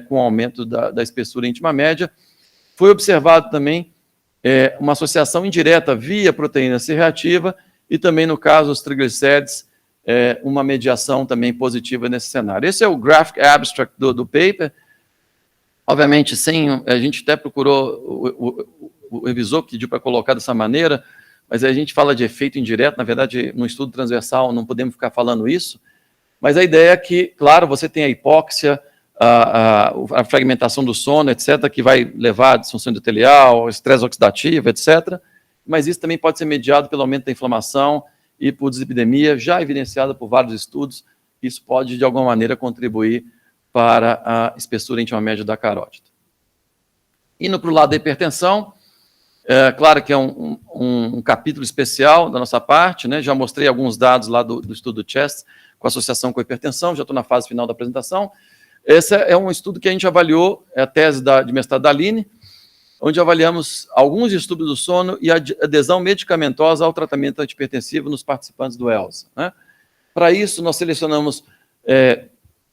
com o aumento da espessura íntima média, foi observado também uma associação indireta via proteína C reativa e também, no caso, os triglicérides, uma mediação também positiva nesse cenário. Esse é o graphic abstract do paper. Obviamente, a gente até procurou, o revisor pediu para colocar dessa maneira, mas a gente fala de efeito indireto, na verdade, no estudo transversal não podemos ficar falando isso, mas a ideia é que, claro, você tem a hipóxia, a fragmentação do sono, etc., que vai levar à disfunção endotelial, estresse oxidativo, etc., mas isso também pode ser mediado pelo aumento da inflamação e por dislipidemia, já evidenciada por vários estudos, isso pode, de alguma maneira, contribuir para a espessura íntima média da carótida. Indo para o lado da hipertensão, claro que é um capítulo especial da nossa parte, né? Já mostrei alguns dados lá do estudo CHEST com associação com a hipertensão, já estou na fase final da apresentação. Esse é um estudo que a gente avaliou, é a tese de mestrado da Aline, onde avaliamos alguns distúrbios do sono e a adesão medicamentosa ao tratamento antihipertensivo nos participantes do ELSA, né? Para isso, nós selecionamos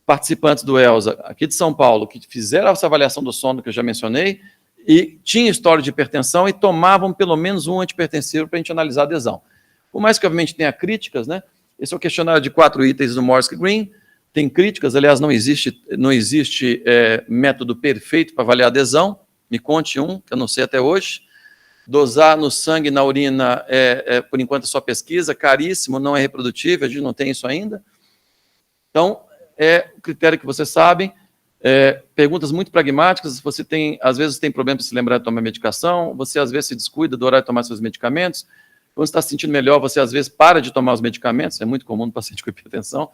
participantes do ELSA aqui de São Paulo, que fizeram essa avaliação do sono que eu já mencionei, e tinham história de hipertensão e tomavam pelo menos um antihipertensivo para a gente analisar a adesão. Por mais que, obviamente, tenha críticas, né? Esse é o questionário de 4 itens do Morsk Green, tem críticas, aliás, não existe método perfeito para avaliar a adesão, me conte um, que eu não sei até hoje. Dosar no sangue e na urina, por enquanto, é só pesquisa, caríssimo, não é reprodutível, a gente não tem isso ainda. Então, é o critério que vocês sabem. Perguntas muito pragmáticas, você tem, às vezes tem problema para se lembrar de tomar medicação, você às vezes se descuida do horário de tomar seus medicamentos, quando você está se sentindo melhor, você às vezes para de tomar os medicamentos, é muito comum no paciente com hipertensão.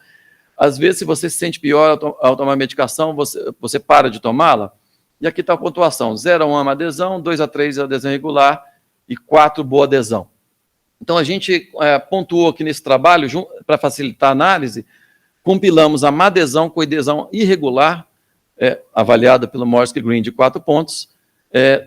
Às vezes, se você se sente pior ao tomar medicação, você para de tomá-la. E aqui está a pontuação: 0 a 1 uma adesão, 2 a 3 adesão regular e 4 boa adesão. Então, a gente pontuou aqui nesse trabalho, para facilitar a análise, compilamos a má adesão com adesão irregular, avaliada pelo Morsky Green de 4 pontos,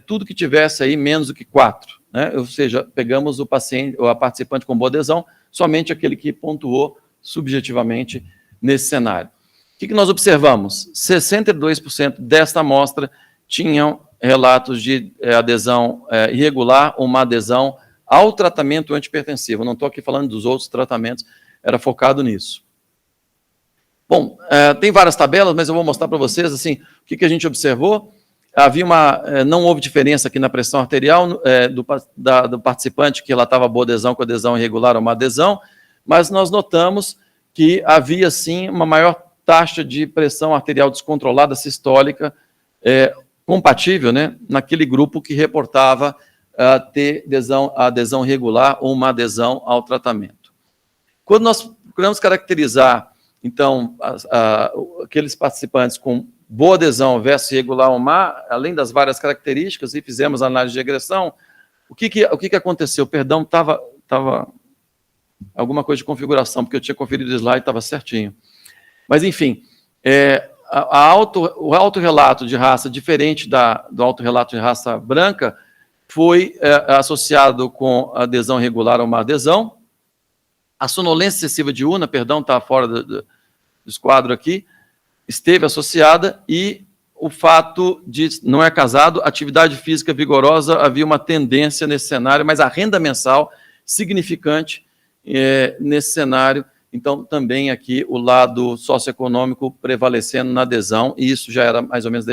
tudo que tivesse aí menos do que 4. Né? Ou seja, pegamos o paciente, ou a participante com boa adesão, somente aquele que pontuou subjetivamente nesse cenário. O que nós observamos? 62% desta amostra tinham relatos de adesão irregular ou má adesão ao tratamento antihipertensivo. Não estou aqui falando dos outros tratamentos, era focado nisso. Bom, tem várias tabelas, mas eu vou mostrar para vocês assim, o que a gente observou. Não houve diferença aqui na pressão arterial do participante que relatava boa adesão com adesão irregular ou má adesão, mas nós notamos que havia, sim, uma maior taxa de pressão arterial descontrolada sistólica compatível, né, naquele grupo que reportava ter adesão regular ou uma adesão ao tratamento. Quando nós procuramos caracterizar, então, aqueles participantes com boa adesão versus regular ou má, além das várias características, e fizemos análise de regressão, o que aconteceu? Perdão, estava alguma coisa de configuração, porque eu tinha conferido o slide e estava certinho. Mas, enfim, o autorrelato de raça, diferente do autorrelato de raça branca, foi associado com adesão regular ou má adesão. A sonolência excessiva diurna, perdão, está fora do esquadro aqui, esteve associada, e o fato de não é casado, atividade física vigorosa, havia uma tendência nesse cenário, mas a renda mensal significante nesse cenário. Então, também aqui o lado socioeconômico prevalecendo na adesão, e isso já era mais ou menos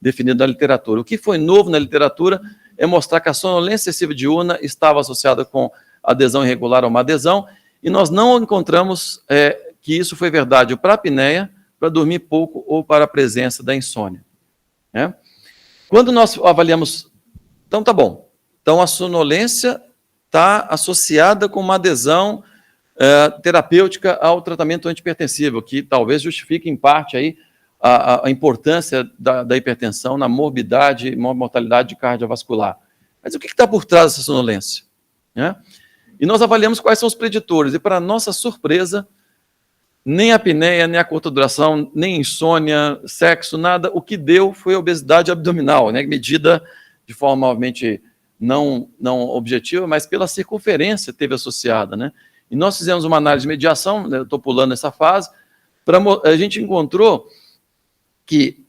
definido na literatura. O que foi novo na literatura é mostrar que a sonolência excessiva diurna estava associada com adesão irregular ou má adesão, e nós não encontramos que isso foi verdade para a apneia, para dormir pouco ou para a presença da insônia. Quando nós avaliamos... Então, tá bom. Então, a sonolência está associada com uma adesão terapêutica ao tratamento antihipertensivo, que talvez justifique, em parte, aí, a importância da hipertensão na morbidade e mortalidade cardiovascular. Mas o que está por trás dessa sonolência? E nós avaliamos quais são os preditores, e, para nossa surpresa, nem a apneia, nem a curta duração, nem insônia, sexo, nada, o que deu foi a obesidade abdominal, né, medida de forma, obviamente, não objetiva, mas pela circunferência teve associada, né? E nós fizemos uma análise de mediação, eu estou pulando essa fase, a gente encontrou que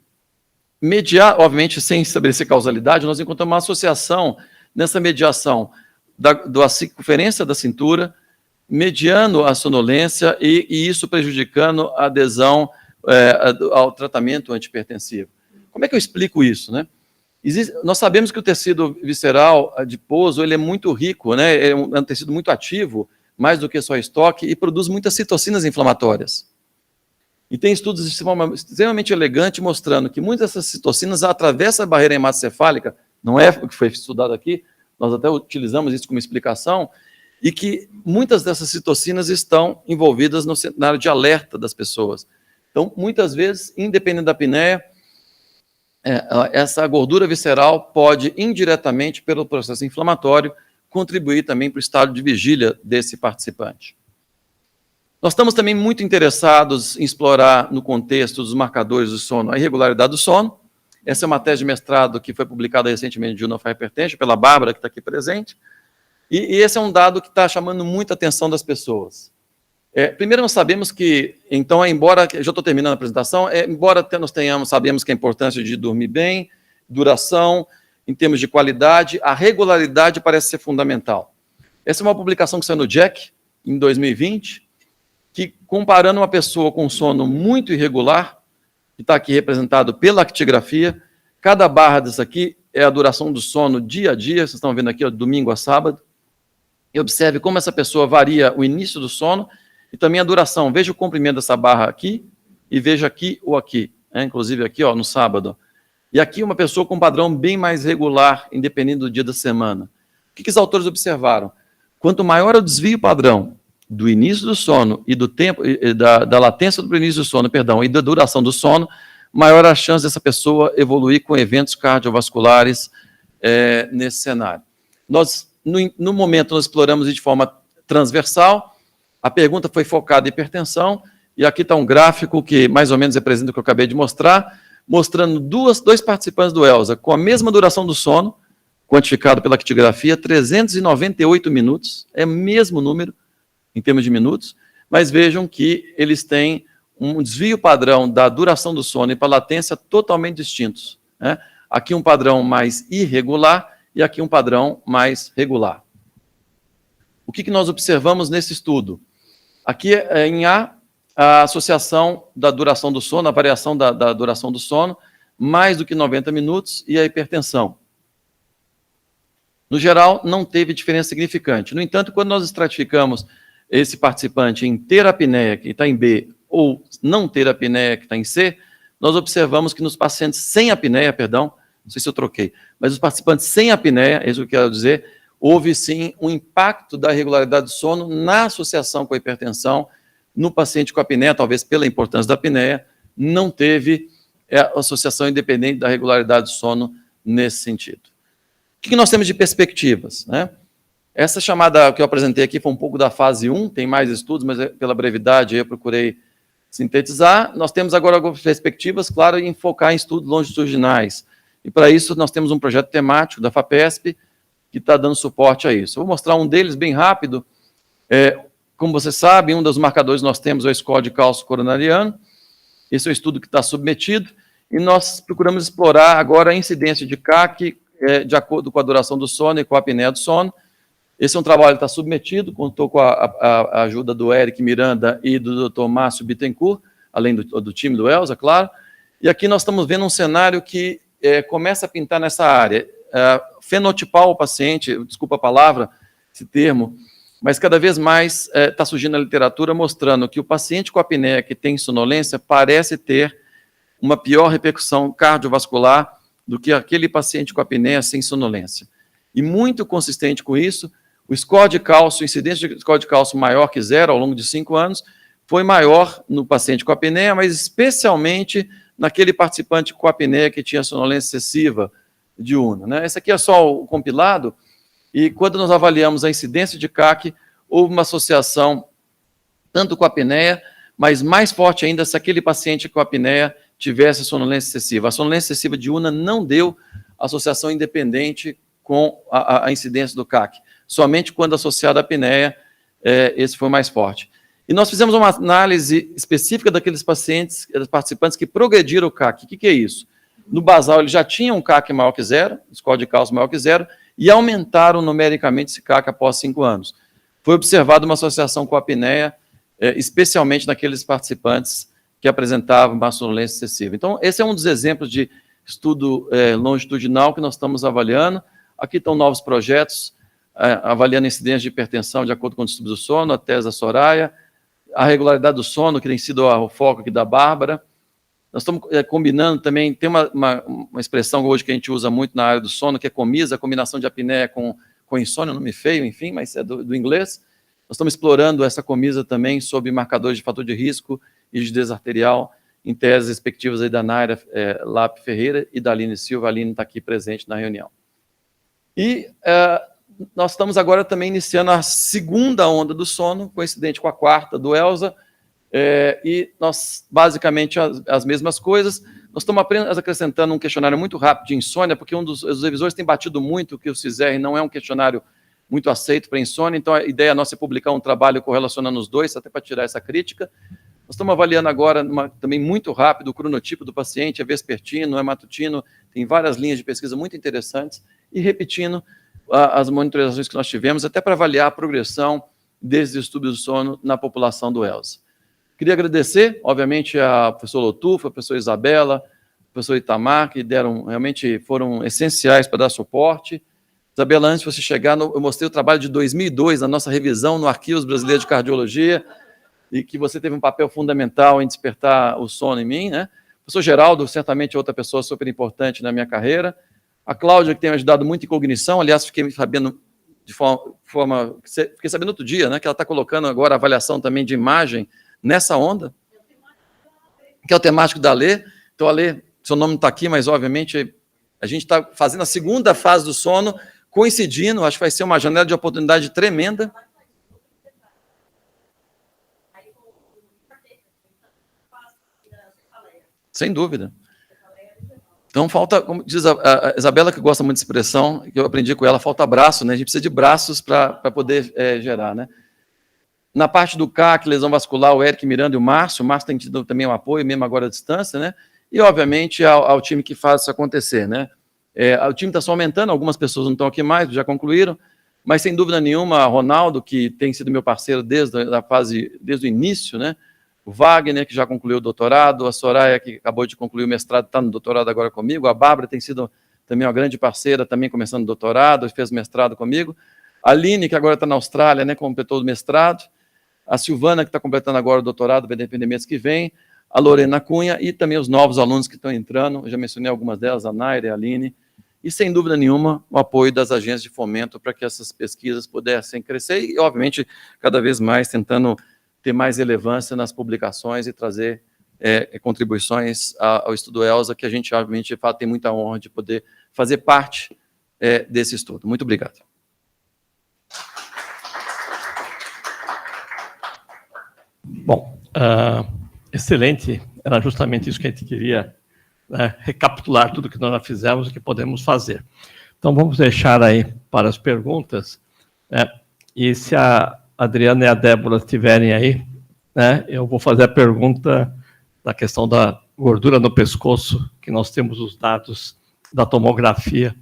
obviamente, sem estabelecer causalidade, nós encontramos uma associação nessa mediação da circunferência da cintura, mediando a sonolência e isso prejudicando a adesão ao tratamento antihipertensivo. Como é que eu explico isso, né? Nós sabemos que o tecido visceral adiposo, ele é muito rico, né? É um tecido muito ativo, mais do que só estoque, e produz muitas citocinas inflamatórias. E tem estudos extremamente elegantes mostrando que muitas dessas citocinas atravessam a barreira hematocefálica, não é o que foi estudado aqui, nós até utilizamos isso como explicação, e que muitas dessas citocinas estão envolvidas no cenário de alerta das pessoas. Então, muitas vezes, independente da apneia, essa gordura visceral pode, indiretamente, pelo processo inflamatório, contribuir também para o estado de vigília desse participante. Nós estamos também muito interessados em explorar, no contexto dos marcadores do sono, a irregularidade do sono. Essa é uma tese de mestrado que foi publicada recentemente no Journal of Hypertension, pela Bárbara, que está aqui presente. E esse é um dado que está chamando muita atenção das pessoas. Primeiro, nós sabemos que, então, embora, já estou terminando a apresentação, embora nós sabemos que a importância de dormir bem, duração, em termos de qualidade, a regularidade parece ser fundamental. Essa é uma publicação que saiu no JACC, em 2020, que, comparando uma pessoa com sono muito irregular, que está aqui representado pela actigrafia, cada barra dessa aqui é a duração do sono dia a dia, vocês estão vendo aqui, ó, domingo a sábado, e observe como essa pessoa varia o início do sono e também a duração. Veja o comprimento dessa barra aqui e veja aqui ou aqui. né, inclusive aqui, ó, no sábado. E aqui uma pessoa com um padrão bem mais regular, independente do dia da semana. O que os autores observaram? Quanto maior o desvio padrão do início do sono e do tempo, da latência do início do sono, perdão, e da duração do sono, maior a chance dessa pessoa evoluir com eventos cardiovasculares nesse cenário. Nós, no momento, nós exploramos isso de forma transversal. A pergunta foi focada em hipertensão, e aqui está um gráfico que mais ou menos representa o que eu acabei de mostrar, mostrando dois participantes do ELSA com a mesma duração do sono, quantificado pela actigrafia, 398 minutos, é o mesmo número em termos de minutos, mas vejam que eles têm um desvio padrão da duração do sono e para a latência totalmente distintos, né? Aqui um padrão mais irregular e aqui um padrão mais regular. O que nós observamos nesse estudo? Aqui em A associação da duração do sono, a variação da duração do sono, mais do que 90 minutos, e a hipertensão. No geral, não teve diferença significante. No entanto, quando nós estratificamos esse participante em ter apneia, que está em B, ou não ter apneia, que está em C, nós observamos que nos pacientes sem apneia, perdão, não sei se eu troquei, mas os participantes sem apneia, é isso que eu quero dizer, houve sim um impacto da irregularidade do sono na associação com a hipertensão. No paciente com apneia, talvez pela importância da apneia, não teve associação independente da regularidade do sono nesse sentido. O que nós temos de perspectivas, né? Essa chamada que eu apresentei aqui foi um pouco da fase 1, tem mais estudos, mas pela brevidade eu procurei sintetizar. Nós temos agora algumas perspectivas, claro, em focar em estudos longitudinais. E para isso nós temos um projeto temático da FAPESP que está dando suporte a isso. Eu vou mostrar um deles bem rápido. Como você sabe, um dos marcadores que nós temos é o score de cálcio coronariano. Esse é o estudo que está submetido. E nós procuramos explorar agora a incidência de CAC de acordo com a duração do sono e com a apneia do sono. Esse é um trabalho que está submetido, contou com a ajuda do Eric Miranda e do Dr. Márcio Bittencourt, além do time do ELSA, claro. E aqui nós estamos vendo um cenário que começa a pintar nessa área. Fenotipar o paciente, desculpa a palavra, esse termo, mas cada vez mais está surgindo na literatura mostrando que o paciente com apneia que tem sonolência parece ter uma pior repercussão cardiovascular do que aquele paciente com apneia sem sonolência. E muito consistente com isso, o score de cálcio, incidência de score de cálcio maior que 0 ao longo de 5 anos, foi maior no paciente com apneia, mas especialmente naquele participante com apneia que tinha sonolência excessiva diurna, né? Esse aqui é só o compilado, e quando nós avaliamos a incidência de CAC, houve uma associação tanto com a apneia, mas mais forte ainda se aquele paciente com apneia tivesse sonolência excessiva. A sonolência excessiva diurna não deu associação independente com a incidência do CAC. Somente quando associado à apneia, esse foi mais forte. E nós fizemos uma análise específica daqueles participantes que progrediram o CAC. O que é isso? No basal, eles já tinham um CAC maior que 0, score de cálcio maior que 0, e aumentaram numericamente esse CAC após 5 anos. Foi observada uma associação com a apneia, especialmente naqueles participantes que apresentavam uma sonolência excessiva. Então, esse é um dos exemplos de estudo longitudinal que nós estamos avaliando. Aqui estão novos projetos, avaliando a incidência de hipertensão de acordo com o distúrbio do sono, a tese da Soraya, a regularidade do sono, que tem sido o foco aqui da Bárbara. Nós estamos combinando também, tem uma expressão hoje que a gente usa muito na área do sono, que é COMISA, a combinação de apneia com insônia, nome feio, enfim, mas é do inglês. Nós estamos explorando essa COMISA também sobre marcadores de fator de risco e rigidez arterial, em teses respectivas aí da Naira Lap Ferreira e da Aline Silva. A Aline está aqui presente na reunião. E nós estamos agora também iniciando a segunda onda do sono, coincidente com a quarta do ELSA, e nós, basicamente, as mesmas coisas. Nós estamos apenas acrescentando um questionário muito rápido de insônia, porque os revisores têm batido muito que o CISR não é um questionário muito aceito para insônia, então a ideia nossa é publicar um trabalho correlacionando os dois, até para tirar essa crítica. Nós estamos avaliando agora, também muito rápido, o cronotipo do paciente, é vespertino, é matutino, tem várias linhas de pesquisa muito interessantes, e repetindo as monitorizações que nós tivemos, até para avaliar a progressão desses distúrbios do sono na população do ELSA. Queria agradecer, obviamente, ao professor Lotufa, a professora Isabela, ao professor Itamar, que realmente foram essenciais para dar suporte. Isabela, antes de você chegar, eu mostrei o trabalho de 2002, na nossa revisão no Arquivos Brasileiros de Cardiologia, e que você teve um papel fundamental em despertar o sono em mim, né? professor Geraldo, certamente outra pessoa super importante na minha carreira. A Cláudia, que tem me ajudado muito em cognição, aliás, fiquei sabendo fiquei sabendo outro dia, né, que ela está colocando agora a avaliação também de imagem nessa onda, que é o temático da Alê. Então, Alê, seu nome não está aqui, mas, obviamente, a gente está fazendo a segunda fase do sono, coincidindo, acho que vai ser uma janela de oportunidade tremenda. Sem dúvida. Então, falta, como diz a Isabela, que gosta muito de expressão, que eu aprendi com ela, falta braço, né? A gente precisa de braços para poder gerar, né? Na parte do CAC, lesão vascular, o Eric Miranda e o Márcio tem tido também um apoio, mesmo agora à distância, né? E, obviamente, ao time que faz isso acontecer, né? O time está só aumentando, algumas pessoas não estão aqui mais, já concluíram, mas, sem dúvida nenhuma, Ronaldo, que tem sido meu parceiro desde o início, né? O Wagner, que já concluiu o doutorado, a Soraya, que acabou de concluir o mestrado, está no doutorado agora comigo, a Bárbara tem sido também uma grande parceira, também começando o doutorado, fez mestrado comigo, a Aline, que agora está na Austrália, né, completou o mestrado, a Silvana, que está completando agora o doutorado, vai depender mês que vem, a Lorena Cunha e também os novos alunos que estão entrando, eu já mencionei algumas delas, a Naira e a Aline, e, sem dúvida nenhuma, o apoio das agências de fomento para que essas pesquisas pudessem crescer e, obviamente, cada vez mais tentando ter mais relevância nas publicações e trazer contribuições ao estudo ELSA, que a gente, obviamente, de fato, tem muita honra de poder fazer parte desse estudo. Muito obrigado. Bom, excelente. Era justamente isso que a gente queria, né, recapitular tudo que nós já fizemos e que podemos fazer. Então, vamos deixar aí para as perguntas, e se a Adriana e a Débora estiverem aí, né, eu vou fazer a pergunta da questão da gordura no pescoço, que nós temos os dados da tomografia,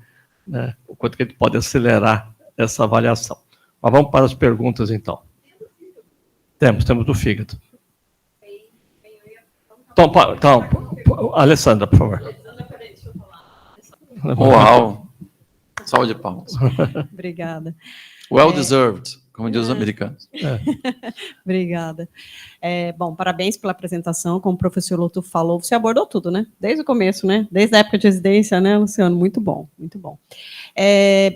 né, o quanto que a gente pode acelerar essa avaliação. Mas vamos para as perguntas, então. Temos do fígado. Então, Alessandra, por favor. Uau! Salve de palmas. Obrigada. Well deserved, como dizem os americanos. Obrigada. Bom, parabéns pela apresentação. Como o professor Loto falou, você abordou tudo, né? Desde o começo, né? Desde a época de residência, né, Luciano? Muito bom, muito bom.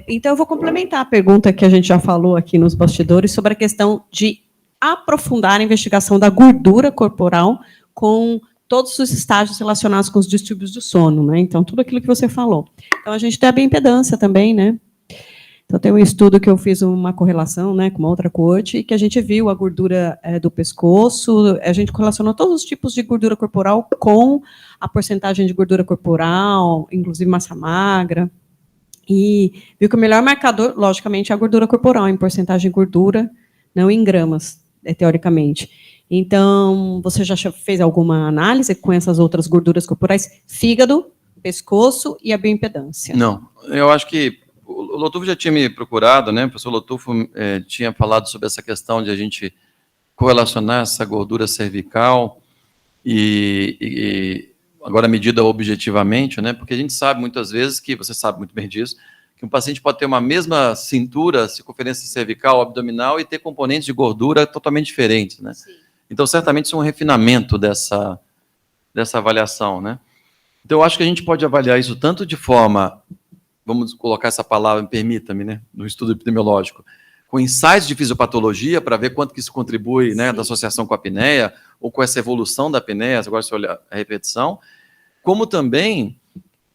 Então, eu vou complementar a pergunta que a gente já falou aqui nos bastidores sobre a questão de aprofundar a investigação da gordura corporal com todos os estágios relacionados com os distúrbios do sono, né? Então, tudo aquilo que você falou. Então, a gente tem a bioimpedância também, né? Então, tem um estudo que eu fiz uma correlação, né, com uma outra coorte, que a gente viu a gordura do pescoço, a gente correlacionou todos os tipos de gordura corporal com a porcentagem de gordura corporal, inclusive massa magra, e viu que o melhor marcador, logicamente, é a gordura corporal, em porcentagem de gordura, não em gramas, teoricamente. Então, você já fez alguma análise com essas outras gorduras corporais? Fígado, pescoço e a bioimpedância. Não, eu acho que o Lotufo já tinha me procurado, né? O professor Lotufo tinha falado sobre essa questão de a gente correlacionar essa gordura cervical e agora medida objetivamente, né? Porque a gente sabe muitas vezes que, você sabe muito bem disso, que um paciente pode ter uma mesma cintura, circunferência cervical, abdominal e ter componentes de gordura totalmente diferentes, né? Sim. Então, certamente, isso é um refinamento dessa avaliação, né? Então, eu acho que a gente pode avaliar isso tanto de forma, vamos colocar essa palavra, permita-me, né, no estudo epidemiológico, com insights de fisiopatologia, para ver quanto que isso contribui, né, da associação com a apneia, ou com essa evolução da apneia, agora se olhar a repetição, como também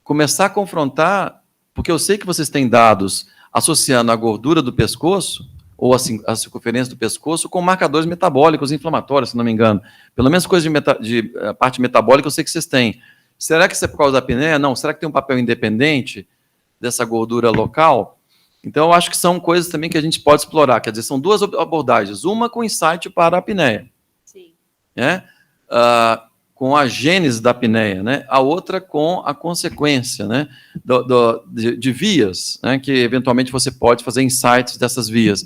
começar a confrontar, porque eu sei que vocês têm dados associando a gordura do pescoço, ou a circunferência do pescoço, com marcadores metabólicos inflamatórios, se não me engano. Pelo menos coisa de parte metabólica eu sei que vocês têm. Será que isso é por causa da apneia? Não. Será que tem um papel independente dessa gordura local? Então, eu acho que são coisas também que a gente pode explorar. Quer dizer, são duas abordagens. Uma com insight para a apneia. Sim. Né? Com a gênese da apneia, né? A outra com a consequência, né? de vias, né? Que eventualmente você pode fazer insights dessas vias.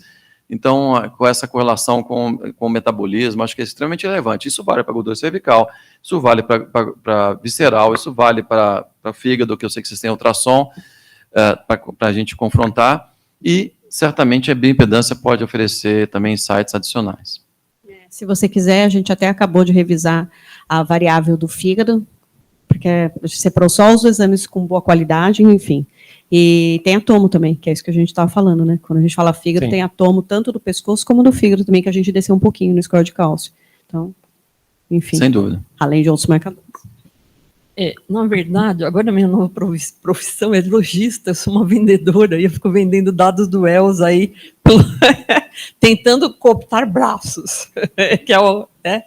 Então, com essa correlação com o metabolismo, acho que é extremamente relevante. Isso vale para a gordura cervical, isso vale para visceral, isso vale para fígado, que eu sei que vocês têm ultrassom, para a gente confrontar, e certamente a bioimpedância pode oferecer também insights adicionais. Se você quiser, a gente até acabou de revisar a variável do fígado, porque você separou só os exames com boa qualidade, enfim. E tem a tomo também, que é isso que a gente estava falando, né? Quando a gente fala fígado, Sim. tem a tomo tanto do pescoço como do fígado também, que a gente desceu um pouquinho no score de cálcio. Então, enfim. Sem dúvida. Além de outros marcadores. Na verdade, agora a minha nova profissão é lojista, eu sou uma vendedora e eu fico vendendo dados do ELS aí, tentando cooptar braços, que é o, né?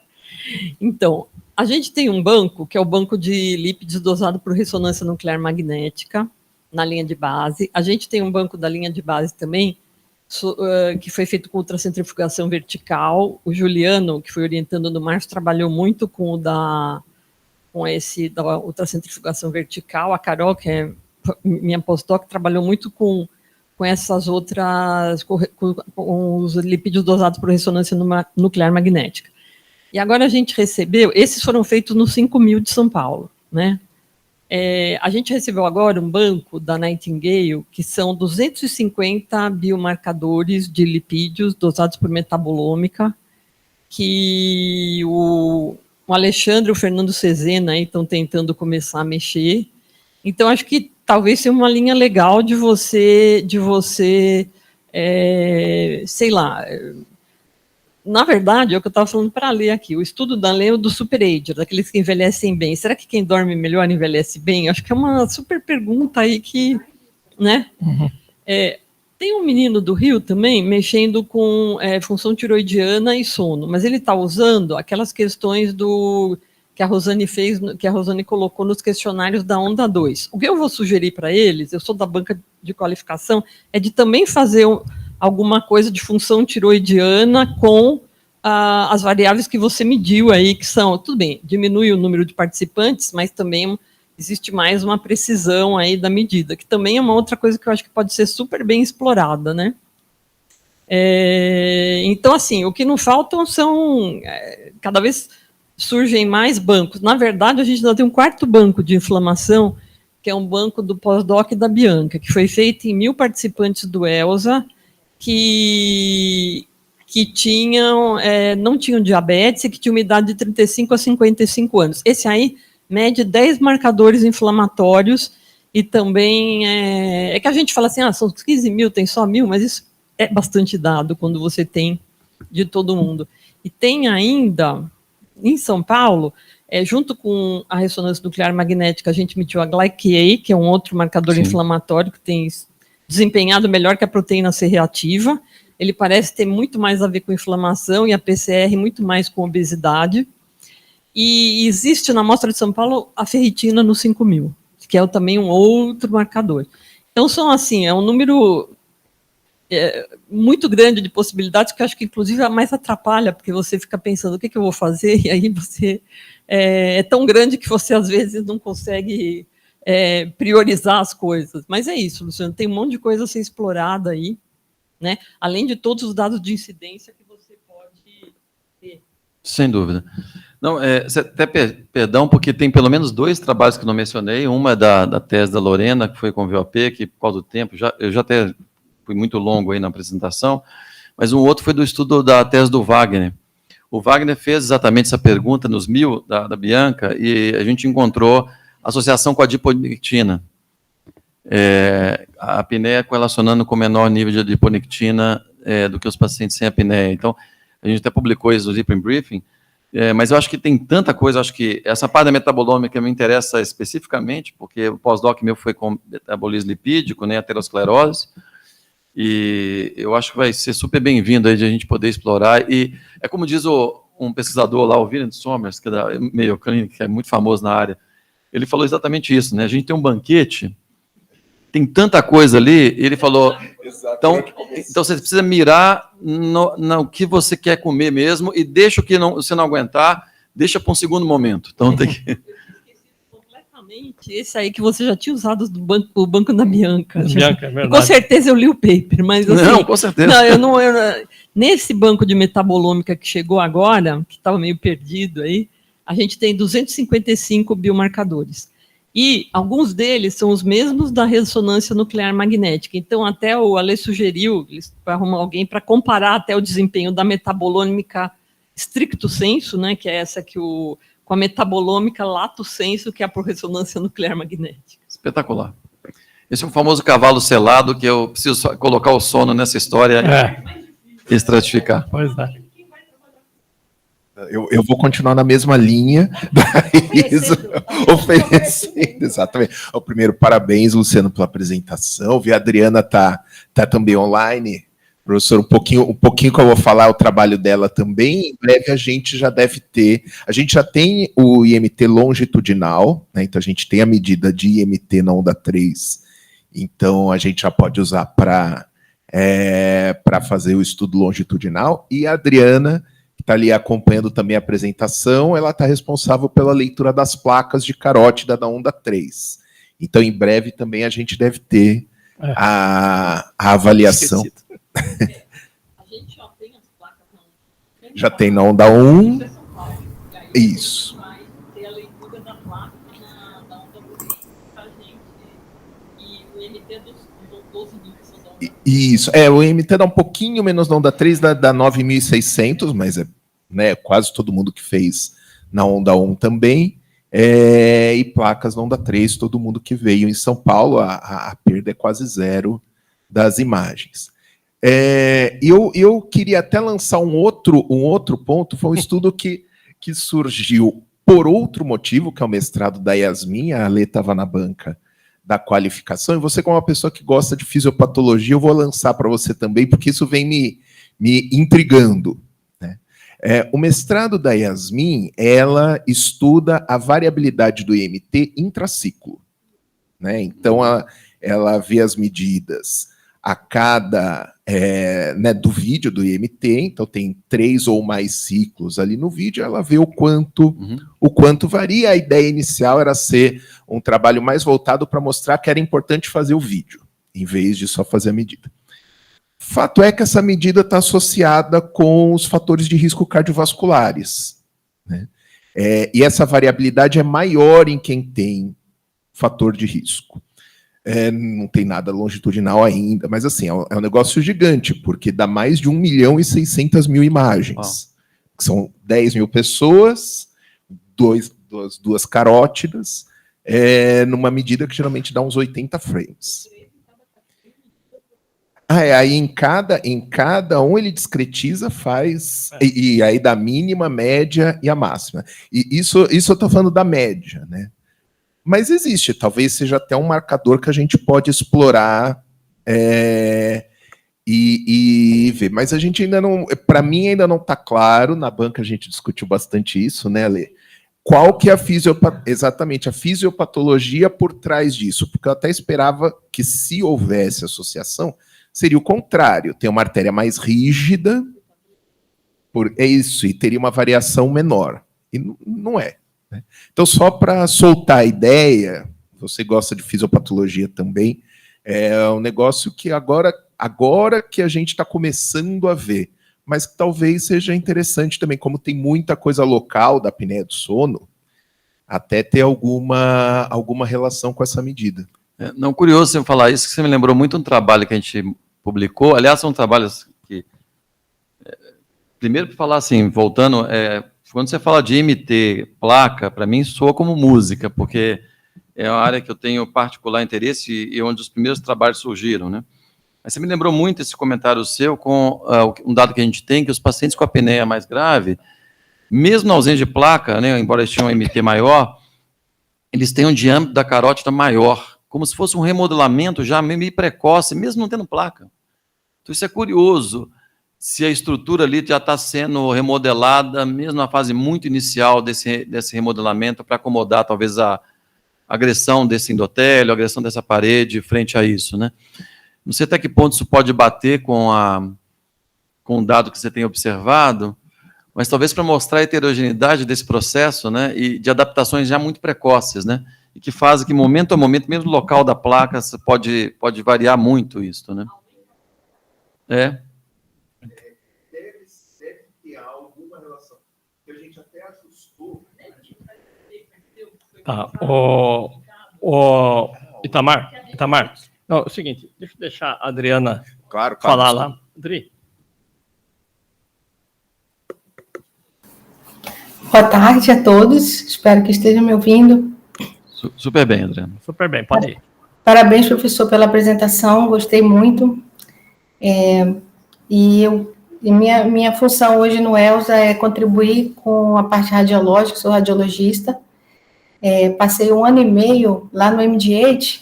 Então, a gente tem um banco, que é o banco de lípidos dosado por ressonância nuclear magnética, na linha de base. A gente tem um banco da linha de base também, que foi feito com ultracentrifugação vertical. O Juliano, que foi orientando no Márcio, trabalhou muito com esse da ultracentrifugação vertical. A Carol, que é minha postdoc, trabalhou muito com essas outras, com os lipídios dosados por ressonância nuclear magnética. E agora a gente recebeu, esses foram feitos no 5.000 de São Paulo, né? A gente recebeu agora um banco da Nightingale, que são 250 biomarcadores de lipídios dosados por metabolômica, que o Alexandre e o Fernando Cezena estão tentando começar a mexer. Então, acho que talvez seja uma linha legal de você sei lá. Na verdade, é o que eu estava falando para ler aqui, o estudo da Leo do superager, daqueles que envelhecem bem. Será que quem dorme melhor envelhece bem? Acho que é uma super pergunta aí que, né? Uhum. Tem um menino do Rio também mexendo com função tiroidiana e sono, mas ele está usando aquelas questões que a Rosane fez, que a Rosane colocou nos questionários da onda 2. O que eu vou sugerir para eles, eu sou da banca de qualificação, é de também fazer alguma coisa de função tiroidiana com as variáveis que você mediu aí, que são, tudo bem, diminui o número de participantes, mas também existe mais uma precisão aí da medida, que também é uma outra coisa que eu acho que pode ser super bem explorada, né? Então, assim, o que não faltam são, cada vez surgem mais bancos. Na verdade, a gente ainda tem um quarto banco de inflamação, que é um banco do pós-doc da Bianca, que foi feito em 1.000 participantes do ELSA, que não tinham diabetes e que tinham uma idade de 35 a 55 anos. Esse aí mede 10 marcadores inflamatórios e também que a gente fala assim, são 15.000, tem só 1.000, mas isso é bastante dado quando você tem de todo mundo. E tem ainda, em São Paulo, junto com a ressonância nuclear magnética, a gente mediu a GlyCA, que é um outro marcador inflamatório que tem desempenhado melhor que a proteína C reativa. Ele parece ter muito mais a ver com inflamação e a PCR muito mais com obesidade. E existe na amostra de São Paulo a ferritina no 5.000, que é também um outro marcador. Então, são assim, é um número muito grande de possibilidades, que eu acho que, inclusive, mais atrapalha, porque você fica pensando, o que eu vou fazer? E aí você é tão grande que você, às vezes, não consegue priorizar as coisas. Mas é isso, Luciano, tem um monte de coisa a ser explorada aí, né? Além de todos os dados de incidência que você pode ter. Sem dúvida. Não, até perdão, porque tem pelo menos 2 trabalhos que eu não mencionei. Uma é da tese da Lorena, que foi com o VOP, que por causa do tempo, eu já até fui muito longo aí na apresentação, mas um outro foi do estudo da tese do Wagner. O Wagner fez exatamente essa pergunta nos 1.000 da Bianca, e a gente encontrou associação com a adiponectina. A apneia correlacionando com menor nível de adiponectina do que os pacientes sem apneia. Então, a gente até publicou isso no Sleeping Briefing, mas eu acho que tem tanta coisa, acho que essa parte da metabolômica me interessa especificamente, porque o pós-doc meu foi com metabolismo lipídico, né, aterosclerose, e eu acho que vai ser super bem-vindo aí de a gente poder explorar, e é como diz um pesquisador lá, o Willem Somers, que é da Mayo Clinic, que é muito famoso na área, ele falou exatamente isso, né, a gente tem um banquete, tem tanta coisa ali, ele falou, então você precisa mirar no que você quer comer mesmo, e deixa o que você não aguentar, deixa para um segundo momento. Então tem que... Completamente esse aí que você já tinha usado o banco da Bianca. Bianca, é verdade. Com certeza eu li o paper, mas assim, não, com certeza. Nesse banco de metabolômica que chegou agora, que estava meio perdido aí, a gente tem 255 biomarcadores. E alguns deles são os mesmos da ressonância nuclear magnética. Então, até o Ale sugeriu para arrumar alguém para comparar até o desempenho da metabolômica stricto sensu, né, que é essa que o com a metabolômica lato sensu, que é por ressonância nuclear magnética. Espetacular. Esse é o famoso cavalo selado, que eu preciso colocar o sono nessa história e estratificar. Pois é. Eu vou continuar na mesma linha da Isa, oferecendo, exatamente. O primeiro, parabéns, Luciano, pela apresentação. Vi a Adriana tá também online. Professor, um pouquinho que eu vou falar é o trabalho dela também. Em breve a gente já deve ter. A gente já tem o IMT longitudinal, né? Então a gente tem a medida de IMT na onda 3. Então a gente já pode usar para fazer o estudo longitudinal. E a Adriana, que está ali acompanhando também a apresentação, ela está responsável pela leitura das placas de carótida da onda 3. Então, em breve também a gente deve ter a avaliação. A gente já tem as placas na onda. Já tem na onda 1. Isso. Vai ter a leitura da placa na onda 1 para a gente. E o IMT dos 12 mil que são da onda 1. Isso. O IMT dá um pouquinho menos na onda 3, dá 9.600, mas né, quase todo mundo que fez na onda 1 também. E placas na onda 3, todo mundo que veio em São Paulo, a perda é quase zero das imagens. Eu queria até lançar um outro ponto, foi um estudo que surgiu por outro motivo, que é o mestrado da Yasmin, a Alê estava na banca da qualificação, e você, como uma pessoa que gosta de fisiopatologia, eu vou lançar para você também, porque isso vem me intrigando. O mestrado da Yasmin, ela estuda a variabilidade do IMT intraciclo, né? Então, ela vê as medidas a cada, do vídeo do IMT, então tem 3 ou mais ciclos ali no vídeo, ela vê o quanto varia. A ideia inicial era ser um trabalho mais voltado para mostrar que era importante fazer o vídeo, em vez de só fazer a medida. Fato é que essa medida está associada com os fatores de risco cardiovasculares, né? E essa variabilidade é maior em quem tem fator de risco. Não tem nada longitudinal ainda, mas assim, é um negócio gigante, porque dá mais de 1.600.000 imagens. Que são 10 mil pessoas, duas carótidas, numa medida que geralmente dá uns 80 frames. Aí em cada um ele discretiza, faz, e aí da mínima, média e a máxima. E isso eu estou falando da média, né? Mas existe, talvez seja até um marcador que a gente pode explorar e ver. Mas a gente ainda não, para mim ainda não está claro, na banca a gente discutiu bastante isso, né, Lê? Qual que é exatamente a fisiopatologia por trás disso? Porque eu até esperava que, se houvesse associação, seria o contrário, tem uma artéria mais rígida, e teria uma variação menor. E não é, né? Então, só para soltar a ideia, você gosta de fisiopatologia também, é um negócio que agora que a gente está começando a ver, mas que talvez seja interessante também, como tem muita coisa local da apneia do sono, até ter alguma relação com essa medida. Não, curioso você falar isso, que você me lembrou muito um trabalho que a gente publicou. Aliás, são trabalhos que... Primeiro, para falar assim, voltando, quando você fala de IMT, placa, para mim soa como música, porque é uma área que eu tenho particular interesse e onde os primeiros trabalhos surgiram, né? Mas você me lembrou muito esse comentário seu com um dado que a gente tem, que os pacientes com apneia mais grave, mesmo na ausência de placa, né, embora eles tenham um IMT maior, eles têm um diâmetro da carótida maior, como se fosse um remodelamento já meio precoce, mesmo não tendo placa. Então isso é curioso, se a estrutura ali já está sendo remodelada, mesmo na fase muito inicial desse remodelamento, para acomodar talvez a agressão desse endotélio, a agressão dessa parede frente a isso, né? Não sei até que ponto isso pode bater com o dado que você tem observado, mas talvez para mostrar a heterogeneidade desse processo, né, e de adaptações já muito precoces, né, e que fazem que, momento a momento, mesmo o local da placa, pode variar muito isso, né? Deve ter alguma relação, que a gente até ajustou. Tá, Itamar, não, é o seguinte, deixa eu deixar a Adriana falar lá. Adri. Boa tarde a todos, espero que estejam me ouvindo. Super bem, Adriana. Super bem, pode ir. Parabéns, professor, pela apresentação, gostei muito. Minha função hoje no ELSA é contribuir com a parte radiológica, sou radiologista. Passei 1 ano e meio lá no MD8,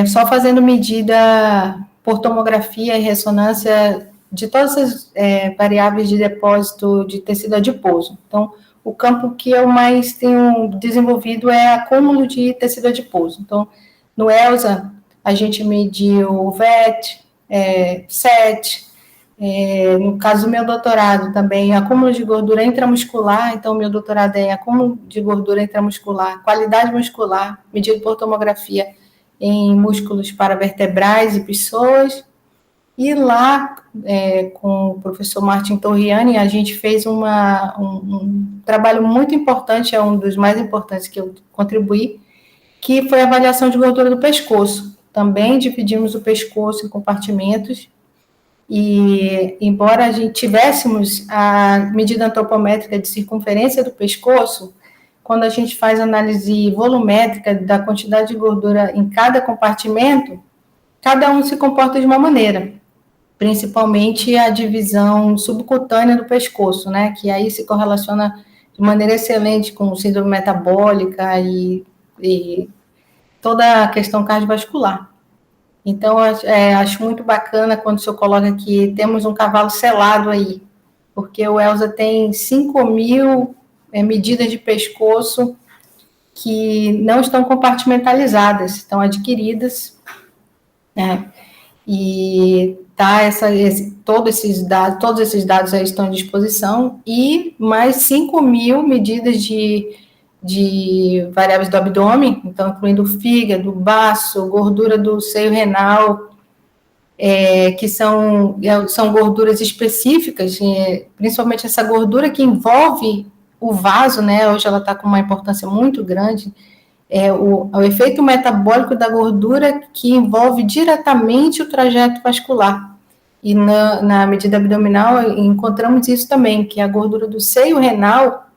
só fazendo medida por tomografia e ressonância de todas as variáveis de depósito de tecido adiposo. Então, o campo que eu mais tenho desenvolvido é acúmulo de tecido adiposo. Então, no ELSA, a gente mediu o VET, SET, no caso do meu doutorado também, acúmulo de gordura intramuscular, então meu doutorado é acúmulo de gordura intramuscular, qualidade muscular, medido por tomografia em músculos paravertebrais e pessoas. E lá, com o professor Martin Torriani, a gente fez um trabalho muito importante, é um dos mais importantes que eu contribuí, que foi a avaliação de gordura do pescoço. Também dividimos o pescoço em compartimentos, e embora a gente tivéssemos a medida antropométrica de circunferência do pescoço, quando a gente faz análise volumétrica da quantidade de gordura em cada compartimento, cada um se comporta de uma maneira, principalmente a divisão subcutânea do pescoço, né, que aí se correlaciona de maneira excelente com síndrome metabólica e toda a questão cardiovascular. Então, acho muito bacana quando o senhor coloca que temos um cavalo selado aí, porque o ELSA tem 5.000 medidas de pescoço que não estão compartimentalizadas, estão adquiridas, né? E todos esses dados aí estão à disposição, e mais 5.000 medidas de variáveis do abdômen, então incluindo o fígado, baço, gordura do seio renal, que são gorduras específicas, principalmente essa gordura que envolve o vaso, né, hoje ela está com uma importância muito grande, o efeito metabólico da gordura que envolve diretamente o trajeto vascular. E na medida abdominal encontramos isso também, que a gordura do seio renal,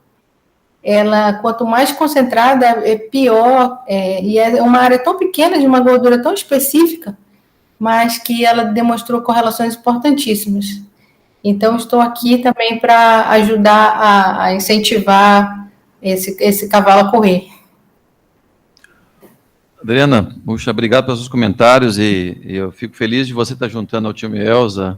ela, quanto mais concentrada, é pior, e é uma área tão pequena, de uma gordura tão específica, mas que ela demonstrou correlações importantíssimas. Então, estou aqui também para ajudar a incentivar esse cavalo a correr. Adriana, puxa, obrigado pelos seus comentários, e eu fico feliz de você estar juntando ao time ELSA.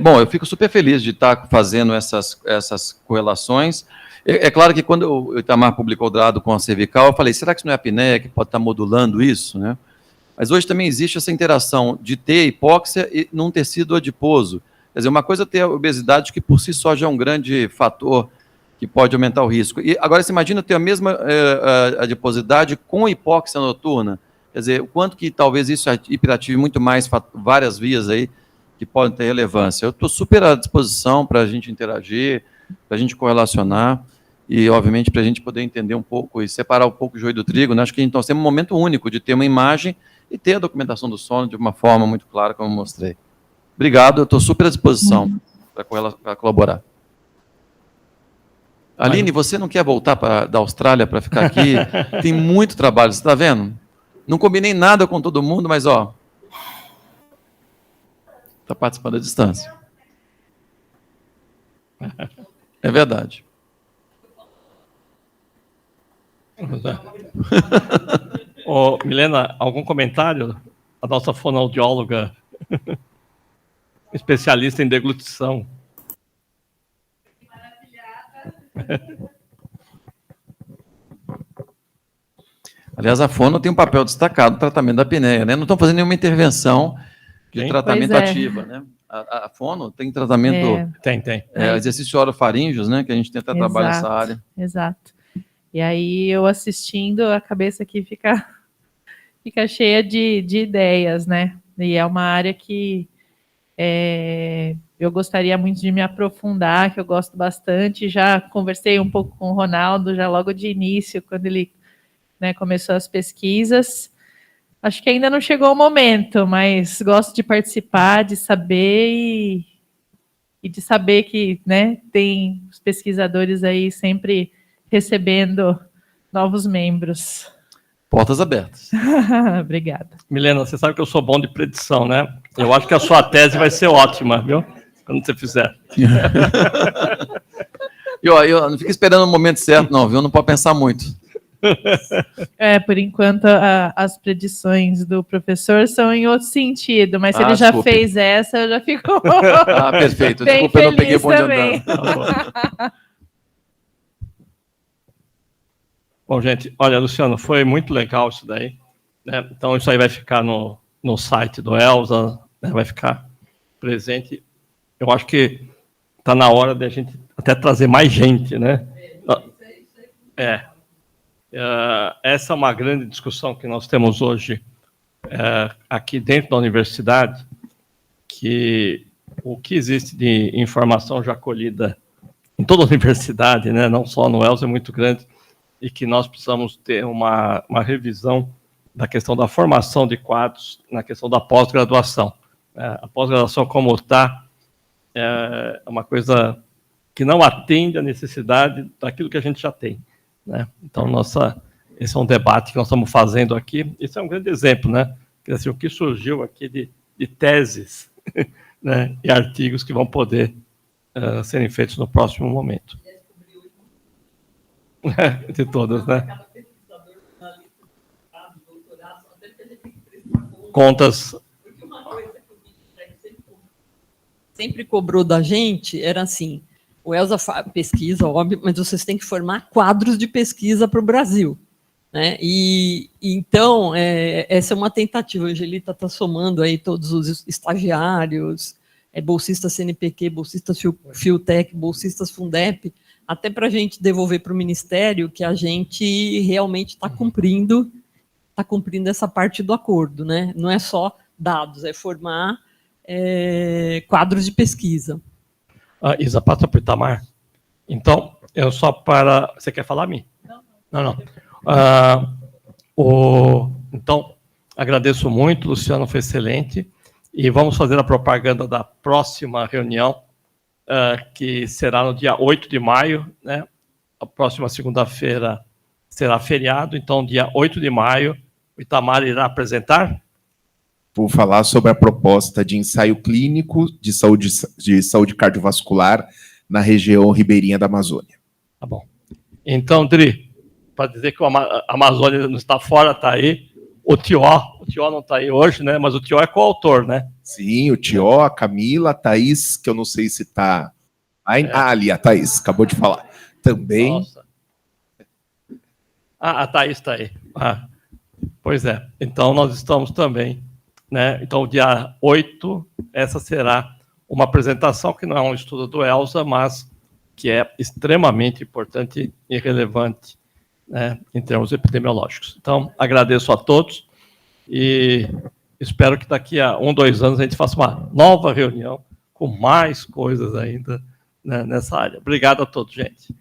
Bom, eu fico super feliz de estar fazendo essas correlações. É claro que quando o Itamar publicou o dado com a cervical, eu falei, será que isso não é a apneia que pode estar modulando isso, né? Mas hoje também existe essa interação de ter hipóxia e num tecido adiposo. Quer dizer, uma coisa é ter a obesidade, que por si só já é um grande fator que pode aumentar o risco. E agora, você imagina ter a mesma adiposidade com hipóxia noturna? Quer dizer, o quanto que talvez isso hiperative muito mais várias vias aí que podem ter relevância. Eu estou super à disposição para a gente interagir, para a gente correlacionar, e, obviamente, para a gente poder entender um pouco e separar um pouco o joio do trigo, né? Acho que nós temos um momento único de ter uma imagem e ter a documentação do sono de uma forma muito clara, como eu mostrei. Obrigado, eu estou super à disposição para colaborar. Aline, você não quer voltar da Austrália para ficar aqui? Tem muito trabalho, você está vendo? Não combinei nada com todo mundo, mas, ó, está participando à distância. É verdade. Milena, algum comentário? A nossa fonoaudióloga, especialista em deglutição. Aliás, a fono tem um papel destacado no tratamento da apneia, né? Não estão fazendo nenhuma intervenção de tratamento ativa, né? A fono tem tratamento... Tem. Exercício orofaríngeos, né? Que a gente tenta trabalhar nessa área. Exato. E aí, eu assistindo, a cabeça aqui fica cheia de ideias, né? E é uma área que eu gostaria muito de me aprofundar, que eu gosto bastante. Já conversei um pouco com o Ronaldo, já logo de início, quando ele, né, começou as pesquisas. Acho que ainda não chegou o momento, mas gosto de participar, de saber e e de saber que, né, tem os pesquisadores aí sempre recebendo novos membros. Portas abertas. Obrigada. Milena, você sabe que eu sou bom de predição, né? Eu acho que a sua tese vai ser ótima, viu? Quando você fizer. E ó, eu não fica esperando o momento certo, não, viu? Não pode pensar muito. Por enquanto, as predições do professor são em outro sentido, mas se ele já desculpe. fez essa, eu já fico Ah, perfeito. bem Desculpa, eu não peguei feliz bonde também. andando. Bom, gente, olha, Luciano, foi muito legal isso daí, né? Então, isso aí vai ficar no site do Elza, né? Vai ficar presente. Eu acho que está na hora de a gente até trazer mais gente, né? Essa é uma grande discussão que nós temos hoje aqui dentro da universidade, que o que existe de informação já colhida em toda a universidade, né? Não só no Elza, é muito grande, e que nós precisamos ter uma revisão da questão da formação de quadros na questão da pós-graduação. A pós-graduação, como está, é uma coisa que não atende à necessidade daquilo que a gente já tem, né? Então, esse é um debate que nós estamos fazendo aqui. Esse é um grande exemplo, né? Assim, o que surgiu aqui de teses, né? E artigos que vão poder serem feitos no próximo momento. De todas, né? Contas. Porque uma coisa que o Ministério sempre cobrou da gente era assim: o Elza pesquisa, óbvio, mas vocês têm que formar quadros de pesquisa para o Brasil, né? E então, essa é uma tentativa. A Angelita está somando aí todos os estagiários, bolsistas CNPq, bolsistas Fiotec, bolsistas Fundep, até para a gente devolver para o Ministério que a gente realmente está cumprindo essa parte do acordo, né? Não é só dados, é formar quadros de pesquisa. Isa, passa para o Itamar. Então, Você quer falar a mim? Não. Então, agradeço muito, Luciano, foi excelente. E vamos fazer a propaganda da próxima reunião, que será no dia 8 de maio, né? A próxima segunda-feira será feriado, então, dia 8 de maio, o Itamar irá apresentar? Vou falar sobre a proposta de ensaio clínico de saúde cardiovascular na região ribeirinha da Amazônia. Tá bom. Então, Dri, para dizer que a Amazônia não está fora, está aí. O Tió não está aí hoje, né? Mas o Tió é coautor, né? Sim, o Tió, a Camila, a Thaís, que eu não sei se está... ali, a Thaís, acabou de falar. Também. Nossa. A Thaís está aí. Pois é. Então, nós estamos também, né? Então, dia 8, essa será uma apresentação que não é um estudo do Elza, mas que é extremamente importante e relevante, né, em termos epidemiológicos. Então, agradeço a todos e espero que daqui a 1, 2 anos a gente faça uma nova reunião com mais coisas ainda, né, nessa área. Obrigado a todos, gente.